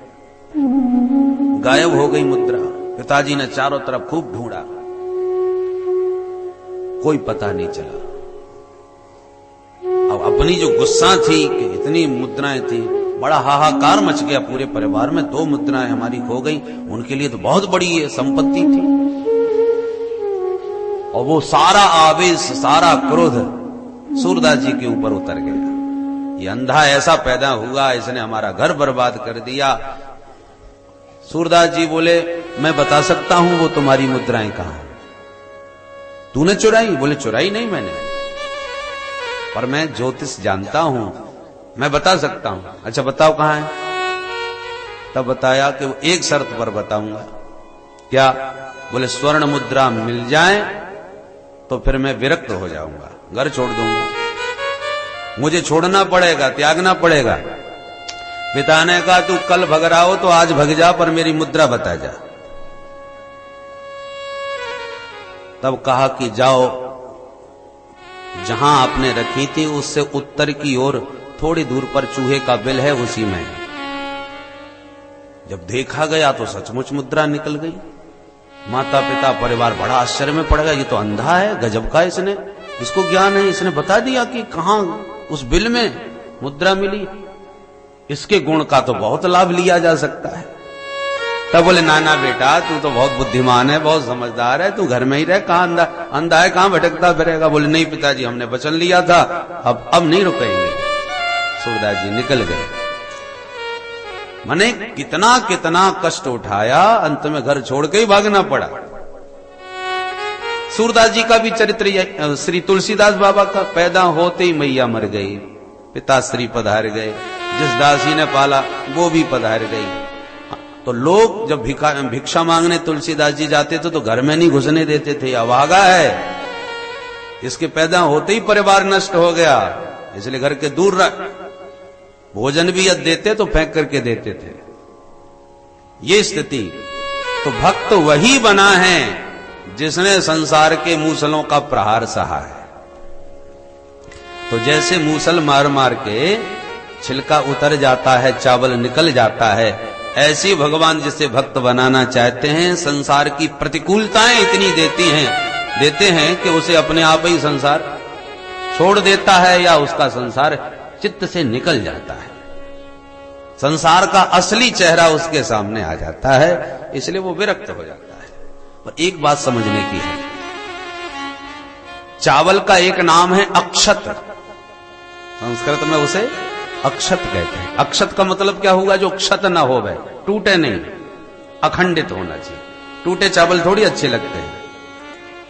गायब हो गई मुद्रा। पिताजी ने चारों तरफ खूब ढूंढा, कोई पता नहीं चला। अब अपनी जो गुस्सा थी कि इतनी मुद्राएं थी, बड़ा हाहाकार मच गया पूरे परिवार में। 2 मुद्राएं हमारी खो गई, उनके लिए तो बहुत बड़ी ये संपत्ति थी। और वो सारा आवेश, सारा क्रोध सूरदास जी के ऊपर उतर गया। ये अंधा ऐसा पैदा हुआ, इसने हमारा घर बर्बाद कर दिया। सूरदास जी बोले, मैं बता सकता हूं वो तुम्हारी मुद्राएं कहां हैं। तूने चुराई? बोले चुराई नहीं मैंने, पर मैं ज्योतिष जानता हूं, मैं बता सकता हूं। अच्छा बताओ कहां है? तब बताया कि वो एक शर्त पर बताऊंगा। क्या? बोले स्वर्ण मुद्रा मिल जाए तो फिर मैं विरक्त हो जाऊंगा, घर छोड़ दूंगा, मुझे छोड़ना पड़ेगा, त्यागना पड़ेगा। पिता ने कहा तू कल भग रहा हो तो आज भग जा, पर मेरी मुद्रा बता जा। तब कहा कि जाओ, जहां आपने रखी थी उससे उत्तर की ओर थोड़ी दूर पर चूहे का बिल है, उसी में। जब देखा गया तो सचमुच मुद्रा निकल गई। माता पिता परिवार बड़ा आश्चर्य में पड़ गया, ये तो अंधा है, गजब का इसने, इसको ज्ञान है, इसने बता दिया कि कहां उस बिल में मुद्रा मिली। इसके गुण का तो बहुत लाभ लिया जा सकता है। तब बोले नाना बेटा तू तो बहुत बुद्धिमान है, बहुत समझदार है, तू घर में ही रह, कहां अंधा है, कहां भटकता फिरेगा। बोले नहीं पिताजी, हमने वचन लिया था, अब नहीं रुकेंगे। सूरदास जी निकल गए। मैंने कितना कितना कष्ट उठाया, अंत में घर छोड़ के ही भागना पड़ा। सूरदास जी का भी चरित्र श्री तुलसीदास बाबा का, पैदा होते ही मैया मर गई, पिताश्री पधार गए, जिस दासी ने पाला वो भी पधार गई। तो लोग जब भिक्षा मांगने तुलसीदास जी जाते थे तो घर में नहीं घुसने देते थे, अभागा है, इसके पैदा होते ही परिवार नष्ट हो गया, इसलिए घर के दूर रख। भोजन भी यदि देते तो फेंक करके देते थे। ये स्थिति। तो भक्त वही बना है जिसने संसार के मूसलों का प्रहार सहा है। तो जैसे मूसल मार मार के छिलका उतर जाता है, चावल निकल जाता है, ऐसी भगवान जिसे भक्त बनाना चाहते हैं, संसार की प्रतिकूलताएं इतनी देते हैं कि उसे अपने आप ही संसार छोड़ देता है या उसका संसार चित्त से निकल जाता है। संसार का असली चेहरा उसके सामने आ जाता है, इसलिए वो विरक्त हो जाता है। पर एक बात समझने की है, चावल का एक नाम है अक्षत, संस्कृत में उसे अक्षत कहते हैं। अक्षत का मतलब क्या होगा? जो क्षत ना हो, वह टूटे नहीं, अखंडित होना चाहिए। टूटे चावल थोड़ी अच्छे लगते हैं,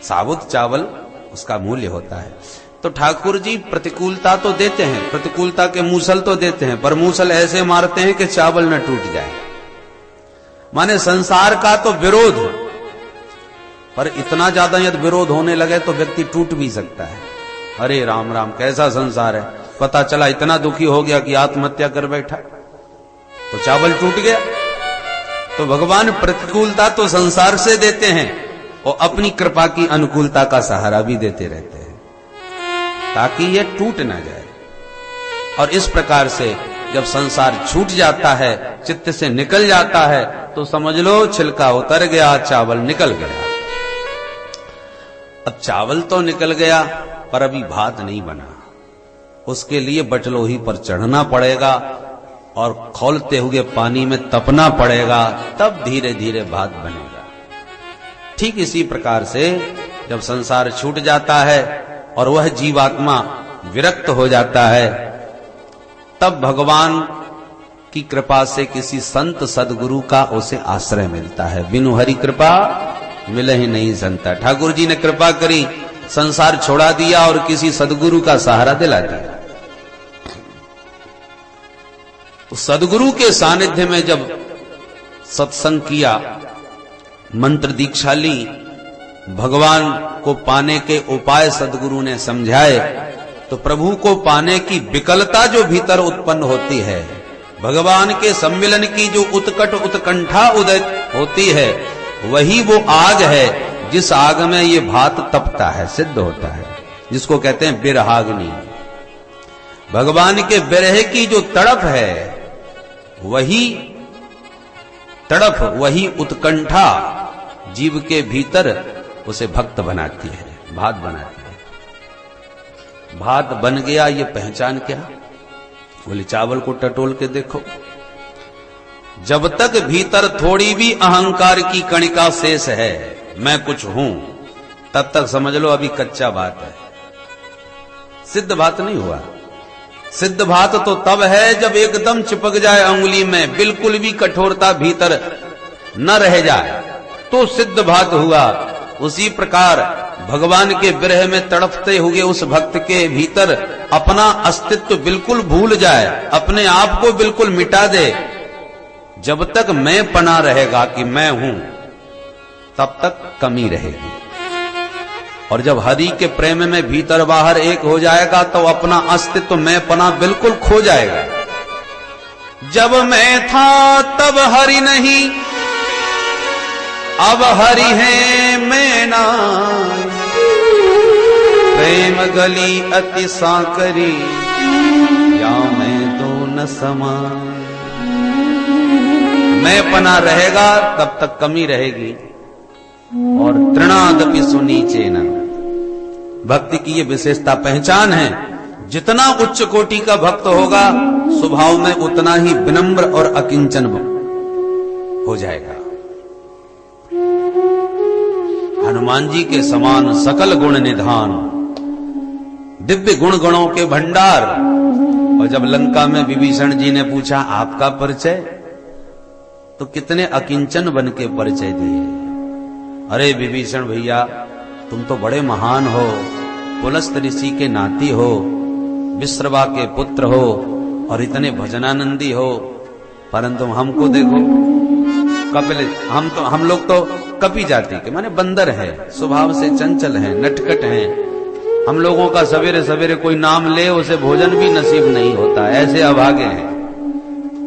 साबुत चावल उसका मूल्य होता है। तो ठाकुर जी प्रतिकूलता तो देते हैं, प्रतिकूलता के मूसल तो देते हैं, पर मूसल ऐसे मारते हैं कि चावल न टूट जाए। माने संसार का तो विरोध, पर इतना ज्यादा यदि विरोध होने लगे तो व्यक्ति टूट भी सकता है। अरे राम राम, कैसा संसार है, पता चला इतना दुखी हो गया कि आत्महत्या कर बैठा, तो चावल टूट गया। तो भगवान प्रतिकूलता तो संसार से देते हैं और अपनी कृपा की अनुकूलता का सहारा भी देते रहते हैं ताकि यह टूट ना जाए। और इस प्रकार से जब संसार छूट जाता है, चित्त से निकल जाता है, तो समझ लो छिलका उतर गया, चावल निकल गया। अब चावल तो निकल गया, पर अभी भात नहीं बना, उसके लिए बटलोही पर चढ़ना पड़ेगा और खौलते हुए पानी में तपना पड़ेगा, तब धीरे धीरे भात बनेगा। ठीक इसी प्रकार से जब संसार छूट जाता है और वह जीवात्मा विरक्त हो जाता है, तब भगवान की कृपा से किसी संत सदगुरु का उसे आश्रय मिलता है। बिनु हरि कृपा मिले ही नहीं संता। ठाकुर जी ने कृपा करी, संसार छोड़ा दिया और किसी सदगुरु का सहारा दिला दिया। तो सदगुरु के सानिध्य में जब सत्संग किया, मंत्र दीक्षा ली, भगवान को पाने के उपाय सदगुरु ने समझाए, तो प्रभु को पाने की विकलता जो भीतर उत्पन्न होती है, भगवान के सम्मिलन की जो उत्कट उत्कंठा उदय होती है, वही वो आग है जिस आग में ये भात तपता है, सिद्ध होता है, जिसको कहते हैं बिरहाग्नि। भगवान के बिरह की जो तड़प है, वही तड़प, वही उत्कंठा जीव के भीतर उसे भक्त बनाती है, भात बनाती है। भात बन गया, ये पहचान क्या? बोले चावल को टटोल के देखो, जब तक भीतर थोड़ी भी अहंकार की कणिका शेष है, मैं कुछ हूं, तब तक समझ लो अभी कच्चा भात है, सिद्ध भात नहीं हुआ। सिद्ध भात तो तब है जब एकदम चिपक जाए अंगुली में, बिल्कुल भी कठोरता भीतर न रह जाए, तो सिद्ध भात हुआ। उसी प्रकार भगवान के विरह में तड़पते हुए उस भक्त के भीतर अपना अस्तित्व बिल्कुल भूल जाए, अपने आप को बिल्कुल मिटा दे, जब तक मैं पना रहेगा कि मैं हूं, तब तक कमी रहेगी। और जब हरि के प्रेम में भीतर बाहर एक हो जाएगा, तो अपना अस्तित्व मैं पना बिल्कुल खो जाएगा। जब मैं था तब हरि नहीं, अब हरि है मैं ना, प्रेम गली अति सांकरी, या मैं दो न समान। मैं पना रहेगा तब तक कमी रहेगी, और तृणादपि सुनीचे न। भक्ति की ये विशेषता पहचान है, जितना उच्च कोटि का भक्त होगा, स्वभाव में उतना ही विनम्र और अकिंचन हो जाएगा। हनुमान जी के समान सकल गुण निधान, दिव्य गुण गणों के भंडार। और जब लंका में विभीषण जी ने पूछा आपका परिचय, तो कितने अकिंचन बन के परिचय दिए। अरे विभीषण भैया, तुम तो बड़े महान हो, पुलस्त ऋषि के नाती हो, विश्रवा के पुत्र हो, और इतने भजनानंदी हो, परंतु हमको देखो, कपिल, हम लोग तो कपी जाति के, माने बंदर है, स्वभाव से चंचल है, नटखट है। हम लोगों का सवेरे सवेरे कोई नाम ले, उसे भोजन भी नसीब नहीं होता, ऐसे अभागे हैं।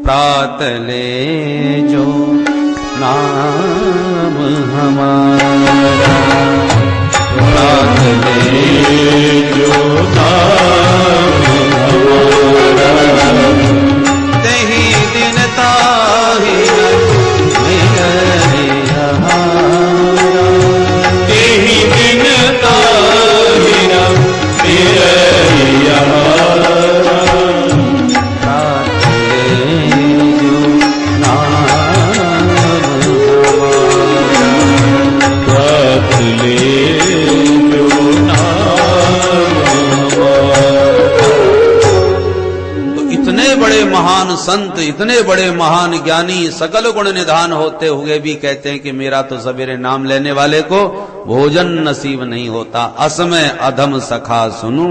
प्रात ले जो नाम हमारा, प्रात ले जो नाम हमारा, तेहि दिन ताहि तेहि दिन ताहि महान संत, इतने बड़े महान ज्ञानी, सकल गुण निधान होते हुए भी कहते हैं कि मेरा तो सवेरे नाम लेने वाले को भोजन नसीब नहीं होता। असमय अधम सखा सुनू,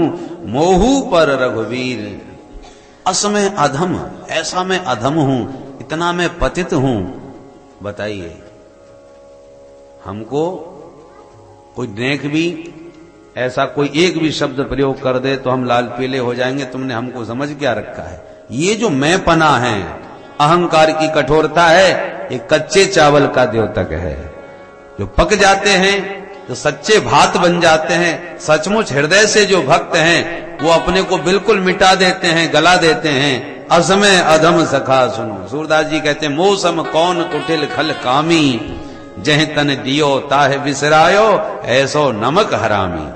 मोहू पर रघुवीर। असमय अधम, ऐसा मैं अधम हूं, इतना मैं पतित हूं। बताइए, हमको कोई नेक भी ऐसा कोई एक भी शब्द प्रयोग कर दे तो हम लाल पीले हो जाएंगे। तुमने हमको समझ क्या रखा है? ये जो मैं पना है, अहंकार की कठोरता है, ये कच्चे चावल का द्योतक है। जो पक जाते हैं, जो सच्चे भात बन जाते हैं, सचमुच हृदय से जो भक्त हैं, वो अपने को बिल्कुल मिटा देते हैं, गला देते हैं। असमय अधम सखा सुनो। सूरदास जी कहते हैं, मौसम कौन कुटिल खल कामी, जह तन दियो ताहे बिसरायो, ऐसो नमक हरामी।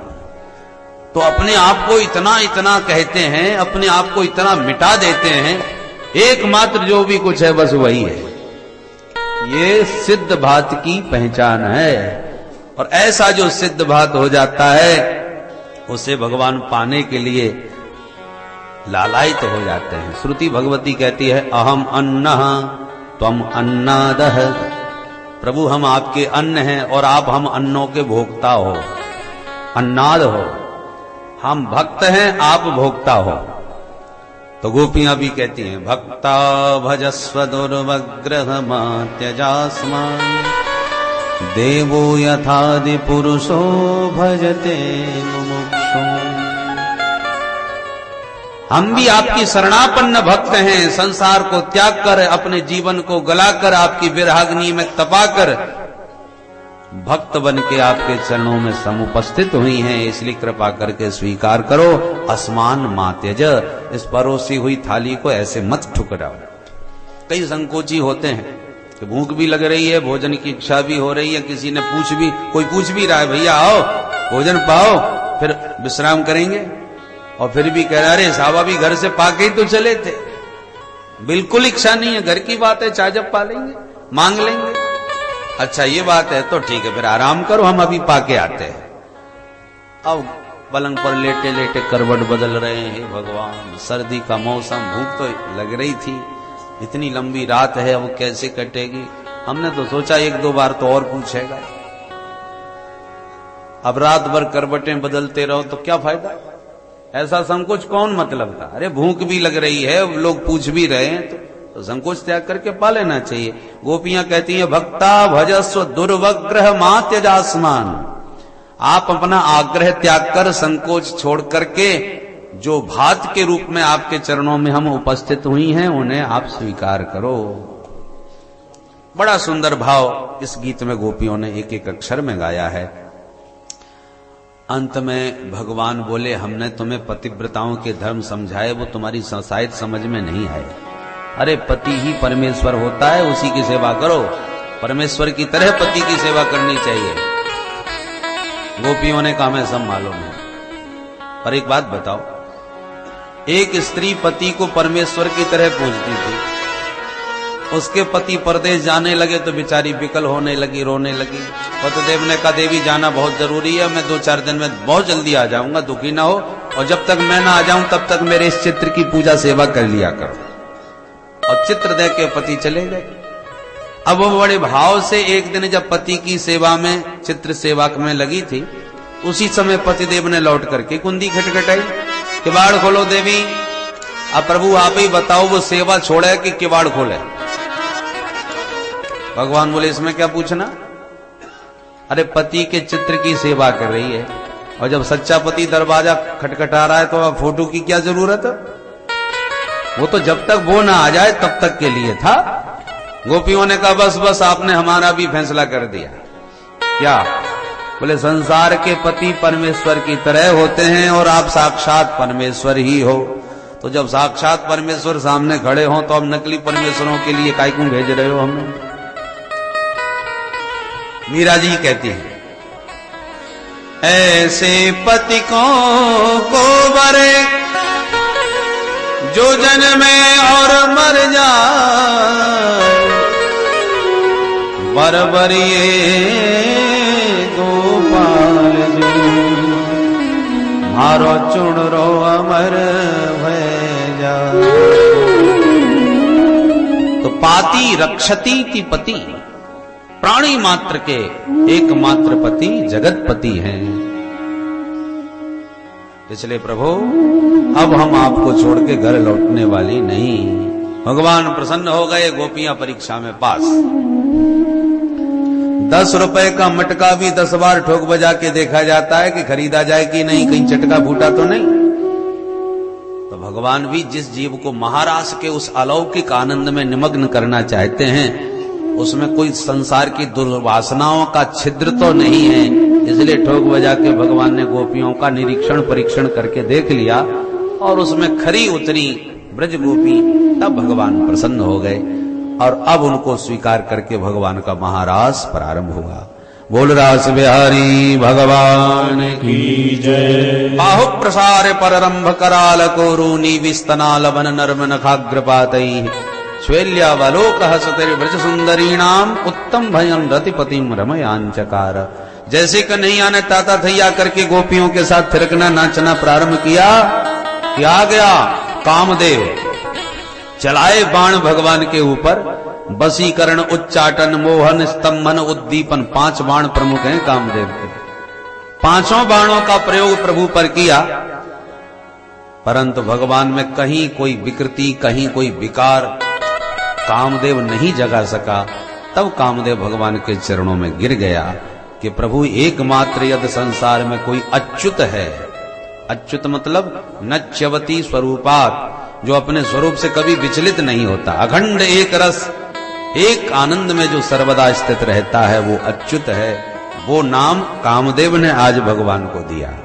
तो अपने आप को इतना इतना कहते हैं, अपने आप को इतना मिटा देते हैं, एकमात्र जो भी कुछ है बस वही है। ये सिद्ध भात की पहचान है। और ऐसा जो सिद्ध भात हो जाता है, उसे भगवान पाने के लिए लालायित हो जाते हैं। श्रुति भगवती कहती है, अहम अन्नः त्वम अन्नादः। प्रभु हम आपके अन्न हैं और आप हम अन्नों के भोक्ता हो, अन्नाद हो। हम भक्त हैं, आप भोक्ता हो। तो गोपियां भी कहती हैं, भक्ता भजस्व दुर्वग्रह त्यजास्मान् देवो यथादि पुरुषो भजते मुमुक्षु। हम भी आपकी शरणापन्न भक्त हैं, संसार को त्याग कर, अपने जीवन को गलाकर, आपकी विरहाग्नि में तपाकर भक्त बन के आपके चरणों में समुपस्थित हुई हैं, इसलिए कृपा करके स्वीकार करो। अस्मान मात्यज, इस परोसी हुई थाली को ऐसे मत ठुकराओ। कई संकोची होते हैं कि भूख भी लग रही है, भोजन की इच्छा भी हो रही है, किसी ने कोई पूछ भी रहा है, भैया आओ भोजन पाओ, फिर विश्राम करेंगे, और फिर भी कह रहा, अरे साहबा भी घर से पाके ही तो चले थे, बिल्कुल इच्छा नहीं है, घर की बात है, चाय जब पा लेंगे मांग लेंगे। अच्छा ये बात है तो ठीक है, फिर आराम करो, हम अभी पाके आते हैं। अब पलंग पर लेटे लेटे करवट बदल रहे हैं, भगवान सर्दी का मौसम, भूख तो लग रही थी, इतनी लंबी रात है, अब कैसे कटेगी। हमने तो सोचा एक दो बार तो और पूछेगा, अब रात भर करवटें बदलते रहो तो क्या फायदा। ऐसा संकोच कौन मतलब था। अरे भूख भी लग रही है, लोग पूछ भी रहे हैं, तो संकोच त्याग करके पा लेना चाहिए। गोपियां कहती हैं, भक्ता भजस्व दुर्वग्रह त्यजास्मान्, आप अपना आग्रह त्याग कर, संकोच छोड़ करके जो भात के रूप में आपके चरणों में हम उपस्थित हुई हैं, उन्हें आप स्वीकार करो। बड़ा सुंदर भाव इस गीत में गोपियों ने एक एक अक्षर में गाया है। अंत में भगवान बोले, हमने तुम्हें पतिव्रताओं के धर्म समझाए, वो तुम्हारी शायद समझ में नहीं आए। अरे पति ही परमेश्वर होता है, उसी की सेवा करो, परमेश्वर की तरह पति की सेवा करनी चाहिए। गोपियों ने कहा, हमें सब मालूम है, पर एक बात बताओ, एक स्त्री पति को परमेश्वर की तरह पूजती थी, उसके पति परदेश जाने लगे तो बेचारी विकल होने लगी, रोने लगी। पतिदेव ने कहा, देवी जाना बहुत जरूरी है, मैं 2-4 दिन में बहुत जल्दी आ जाऊंगा, दुखी ना हो, और जब तक मैं ना आ जाऊं तब तक मेरे इस चित्र की पूजा सेवा कर लिया करो। और चित्र दे के पति चले गए। अब वो बड़े भाव से एक दिन जब पति की सेवा में, चित्र सेवा में लगी थी, उसी समय पतिदेव ने लौट करके कुंडी खटखटाई, किवाड़ खोलो देवी। अब प्रभु आप ही बताओ, वो सेवा छोड़े कि किवाड़ खोले। भगवान बोले, इसमें क्या पूछना। अरे पति के चित्र की सेवा कर रही है, और जब सच्चा पति दरवाजा खटखटा रहा है तो अब फोटो की क्या जरूरत है। वो तो जब तक वो ना आ जाए तब तक के लिए था। गोपियों ने कहा, बस बस आपने हमारा भी फैसला कर दिया। क्या? बोले, संसार के पति परमेश्वर की तरह होते हैं और आप साक्षात परमेश्वर ही हो। तो जब साक्षात परमेश्वर सामने खड़े हो तो अब नकली परमेश्वरों के लिए काय क्यों भेज रहे हो हमें। मीरा जी कहती है, ऐसे पति को बरे जो जन्मे और मर जाए, बरबरिए गोपाल जी मारो चुनरो अमर भय जाए। तो पाती रक्षती की पति, प्राणी मात्र के एकमात्र पति जगतपति हैं। इसलिए प्रभु अब हम आपको छोड़ के घर लौटने वाली नहीं। भगवान प्रसन्न हो गए, गोपियां परीक्षा में पास। 10 रुपए का मटका भी 10 बार ठोक बजा के देखा जाता है कि खरीदा जाए कि नहीं, कहीं चटका फूटा तो नहीं। तो भगवान भी जिस जीव को महाराज के उस अलौकिक आनंद में निमग्न करना चाहते हैं, उसमें कोई संसार की दुर्वासनाओं का छिद्र तो नहीं है। इसलिए ठोक बजा के भगवान ने गोपियों का निरीक्षण परीक्षण करके देख लिया और उसमें खरी उतरी ब्रज गोपी। तब भगवान प्रसन्न हो गए और अब उनको स्वीकार करके भगवान का महारास प्रारंभ हुआ। बोल रास बिहारी भगवान की जय। बाहु प्रसार पररंभ कराल कोरूनी विस्तनाल वन नर्म नखाग्रपातई श्वेल्यावलोक हसते ब्रज सुंदरीणाम उत्तम भयम रतिपतिम रमयांचकार। जैसे कन्हैया ने ताता थैया करके गोपियों के साथ थिरकना नाचना प्रारंभ किया, आ गया कामदेव, चलाए बाण भगवान के ऊपर। वशीकरण, उच्चाटन, मोहन, स्तंभन, उद्दीपन, 5 बाण प्रमुख हैं कामदेव के। 5 बाणों का प्रयोग प्रभु पर किया। परंतु भगवान में कहीं कोई विकृति, कहीं कोई विकार कामदेव नहीं जगा सका। तब कामदेव भगवान के चरणों में गिर गया कि प्रभु एकमात्र यदि संसार में कोई अच्युत है, अच्युत मतलब नच्यवती स्वरूपात, जो अपने स्वरूप से कभी विचलित नहीं होता, अखंड एक रस, एक आनंद में जो सर्वदा स्थित रहता है, वो अच्युत है। वो नाम कामदेव ने आज भगवान को दिया।